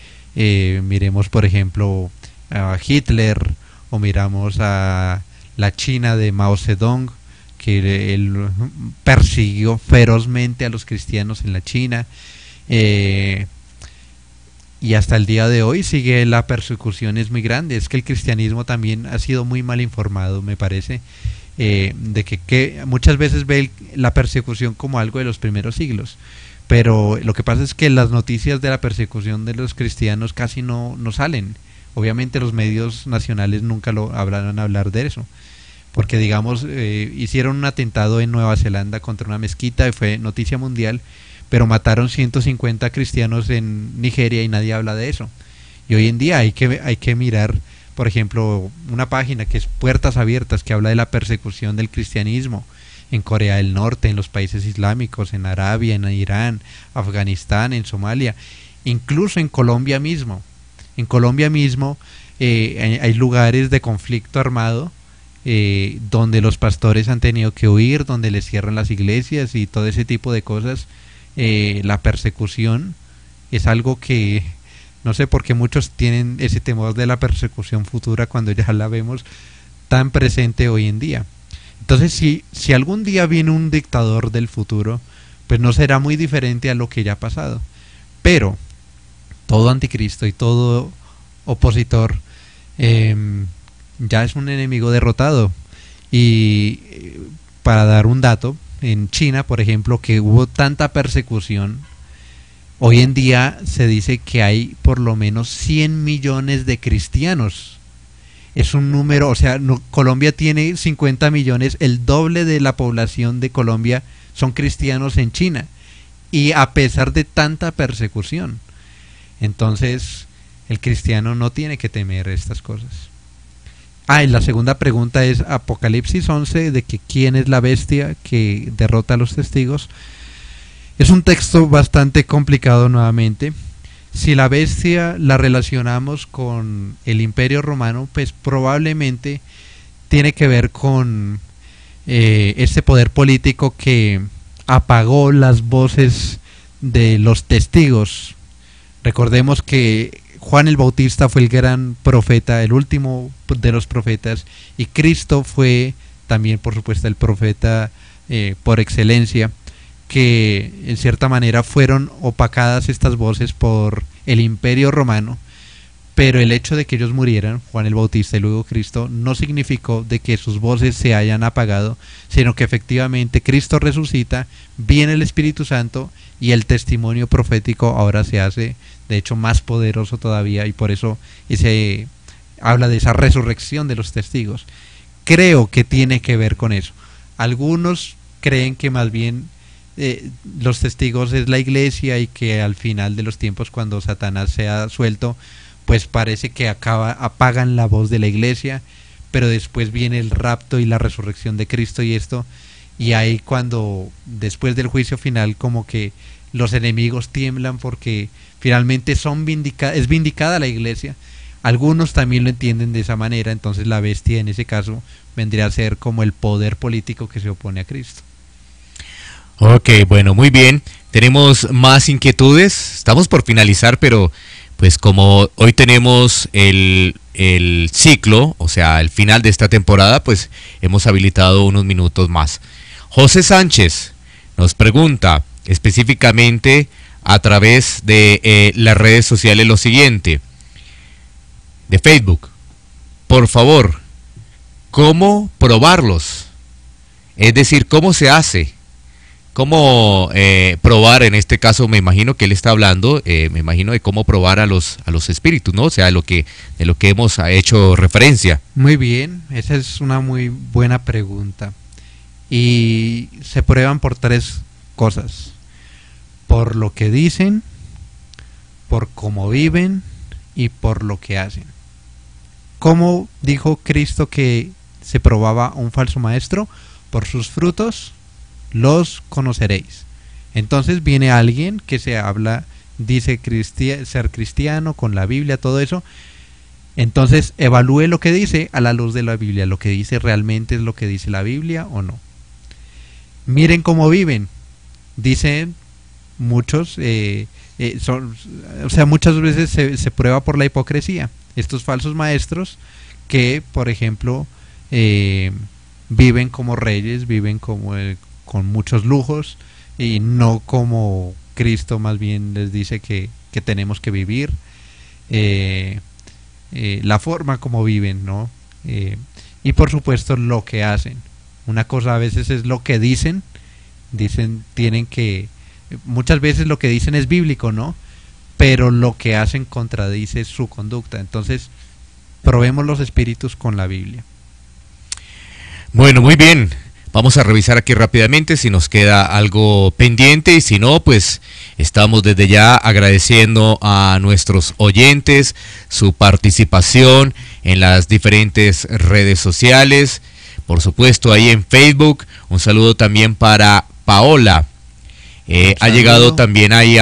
miremos por ejemplo a Hitler, o miramos a la China de Mao Zedong, que él persiguió ferozmente a los cristianos en la China, y hasta el día de hoy sigue la persecución, es muy grande. Es que el cristianismo también ha sido muy mal informado, me parece, de que muchas veces ve la persecución como algo de los primeros siglos, pero lo que pasa es que las noticias de la persecución de los cristianos casi no salen. Obviamente los medios nacionales nunca lo hablarán hablar de eso, porque digamos hicieron un atentado en Nueva Zelanda contra una mezquita y fue noticia mundial, pero mataron 150 cristianos en Nigeria y nadie habla de eso. Y hoy en día hay que mirar, por ejemplo, una página que es Puertas Abiertas, que habla de la persecución del cristianismo en Corea del Norte, en los países islámicos, en Arabia, en Irán, Afganistán, en Somalia, incluso en Colombia mismo. En Colombia mismo hay lugares de conflicto armado donde los pastores han tenido que huir, donde les cierran las iglesias y todo ese tipo de cosas. La persecución es algo que no sé por qué muchos tienen ese temor de la persecución futura cuando ya la vemos tan presente hoy en día. Entonces, si algún día viene un dictador del futuro, pues no será muy diferente a lo que ya ha pasado. Pero todo anticristo y todo opositor ya es un enemigo derrotado. Y para dar un dato, en China, por ejemplo, que hubo tanta persecución, hoy en día se dice que hay por lo menos 100 millones de cristianos. Es un número, o sea, Colombia tiene 50 millones, el doble de la población de Colombia son cristianos en China, y a pesar de tanta persecución. Entonces, el cristiano no tiene que temer estas cosas. Y la segunda pregunta es Apocalipsis 11, de que quién es la bestia que derrota a los testigos. Es un texto bastante complicado nuevamente. Si la bestia la relacionamos con el Imperio Romano, pues probablemente tiene que ver con ese poder político que apagó las voces de los testigos. Recordemos que Juan el Bautista fue el gran profeta, el último de los profetas, y Cristo fue también, por supuesto, el profeta por excelencia, que en cierta manera fueron opacadas estas voces por el Imperio Romano, pero el hecho de que ellos murieran, Juan el Bautista y luego Cristo, no significó de que sus voces se hayan apagado, sino que efectivamente Cristo resucita, viene el Espíritu Santo, y el testimonio profético ahora se hace, de hecho, más poderoso todavía, y por eso se habla de esa resurrección de los testigos. Creo que tiene que ver con eso. Algunos creen que más bien los testigos es la iglesia, y que al final de los tiempos, cuando Satanás sea suelto, pues parece que apagan la voz de la iglesia, pero después viene el rapto y la resurrección de Cristo y ahí cuando después del juicio final como que los enemigos tiemblan porque finalmente es vindicada la iglesia. Algunos también lo entienden de esa manera, entonces la bestia en ese caso vendría a ser como el poder político que se opone a Cristo. Ok, bueno, muy bien. Tenemos más inquietudes. Estamos por finalizar, pero pues como hoy tenemos el ciclo, o sea, el final de esta temporada, pues hemos habilitado unos minutos más. José Sánchez nos pregunta específicamente a través de las redes sociales lo siguiente, de Facebook. Por favor, ¿cómo probarlos? Es decir, ¿cómo se hace? ¿Cómo probar? En este caso me imagino que él está hablando, me imagino de cómo probar a los espíritus, ¿no? O sea, de lo que hemos hecho referencia. Muy bien, esa es una muy buena pregunta. Y se prueban por tres cosas: por lo que dicen, por cómo viven y por lo que hacen. ¿Cómo dijo Cristo que se probaba un falso maestro? Por sus frutos los conoceréis. Entonces viene alguien que se habla, dice ser cristiano, con la Biblia, todo eso. Entonces evalúe lo que dice a la luz de la Biblia. ¿Lo que dice realmente es lo que dice la Biblia o no? Miren cómo viven. Dicen muchos, o sea, muchas veces se prueba por la hipocresía. Estos falsos maestros que, por ejemplo, viven como reyes, viven como con muchos lujos, y no como Cristo más bien les dice que tenemos que vivir, la forma como viven, ¿no? Y por supuesto lo que hacen. Una cosa a veces es lo que dicen, muchas veces lo que dicen es bíblico, ¿no? Pero lo que hacen contradice su conducta. Entonces, probemos los espíritus con la Biblia. Bueno, muy bien. Vamos a revisar aquí rápidamente si nos queda algo pendiente, y si no, pues estamos desde ya agradeciendo a nuestros oyentes su participación en las diferentes redes sociales. Por supuesto, ahí en Facebook. Un saludo también para Paola. Ha llegado también ahí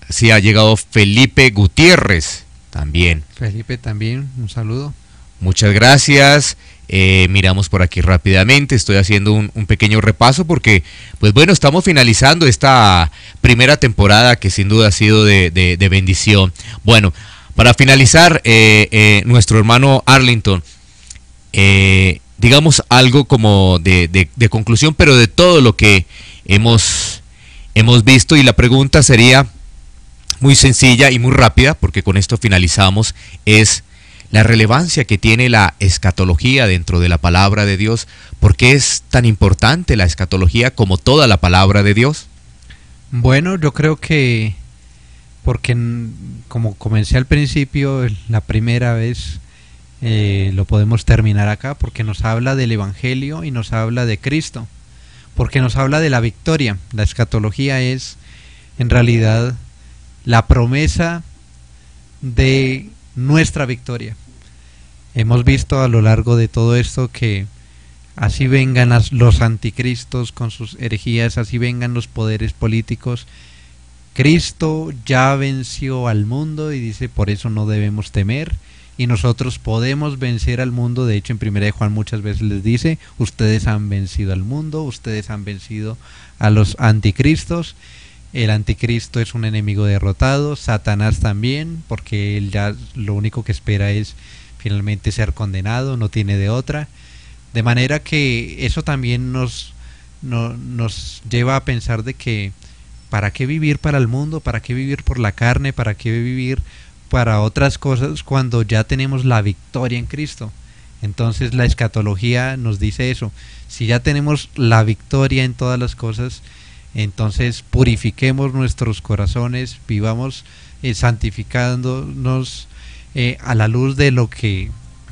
sí, ha llegado Felipe Gutiérrez también. Felipe también, un saludo. Muchas gracias. Miramos por aquí rápidamente, estoy haciendo un pequeño repaso porque, pues bueno, estamos finalizando esta primera temporada que sin duda ha sido de bendición. Bueno, para finalizar, nuestro hermano Arlington, digamos algo como de conclusión, pero de todo lo que hemos visto, y la pregunta sería muy sencilla y muy rápida, porque con esto finalizamos, es la relevancia que tiene la escatología dentro de la palabra de Dios. ¿Por qué es tan importante la escatología como toda la palabra de Dios? Bueno, yo creo que porque, como comencé al principio, la primera vez, lo podemos terminar acá, porque nos habla del Evangelio y nos habla de Cristo, porque nos habla de la victoria. La escatología es en realidad la promesa de nuestra victoria. Hemos visto a lo largo de todo esto que así vengan los anticristos con sus herejías, así vengan los poderes políticos, Cristo ya venció al mundo, y dice, por eso no debemos temer, y nosotros podemos vencer al mundo. De hecho, en 1 de Juan muchas veces les dice, ustedes han vencido al mundo, ustedes han vencido a los anticristos. El anticristo es un enemigo derrotado, Satanás también, porque él ya lo único que espera es finalmente ser condenado, no tiene de otra. De manera que eso también nos lleva a pensar de que ¿para qué vivir para el mundo? ¿Para qué vivir por la carne? ¿Para qué vivir para otras cosas cuando ya tenemos la victoria en Cristo? Entonces la escatología nos dice eso. Si ya tenemos la victoria en todas las cosas, entonces purifiquemos nuestros corazones, vivamos santificándonos a la luz de lo que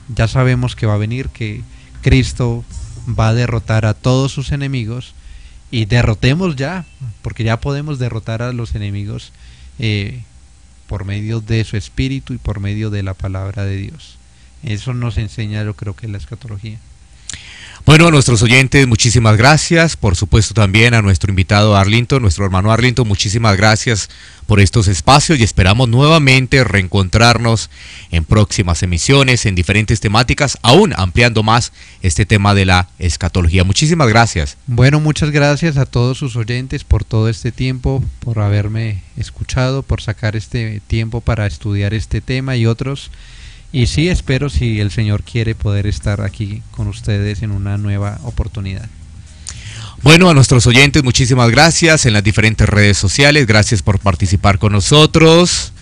ya sabemos que va a venir, que Cristo va a derrotar a todos sus enemigos, y derrotemos ya, porque ya podemos derrotar a los enemigos por medio de su espíritu y por medio de la palabra de Dios. Eso nos enseña, yo creo, que la escatología. Bueno, a nuestros oyentes, muchísimas gracias. Por supuesto también a nuestro invitado Arlington, nuestro hermano Arlington, muchísimas gracias por estos espacios y esperamos nuevamente reencontrarnos en próximas emisiones, en diferentes temáticas, aún ampliando más este tema de la escatología. Muchísimas gracias. Bueno, muchas gracias a todos sus oyentes por todo este tiempo, por haberme escuchado, por sacar este tiempo para estudiar este tema y otros. Y sí, espero, si el Señor quiere, poder estar aquí con ustedes en una nueva oportunidad. Bueno, a nuestros oyentes, muchísimas gracias en las diferentes redes sociales. Gracias por participar con nosotros.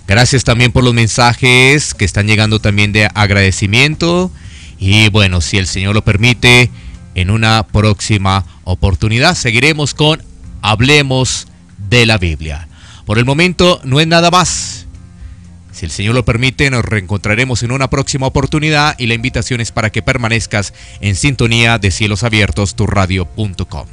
Gracias también por los mensajes que están llegando también de agradecimiento. Y bueno, si el Señor lo permite, en una próxima oportunidad seguiremos con Hablemos de la Biblia. Por el momento no es nada más. Si el Señor lo permite, nos reencontraremos en una próxima oportunidad y la invitación es para que permanezcas en sintonía de Cielos Abiertos, tu radio.com.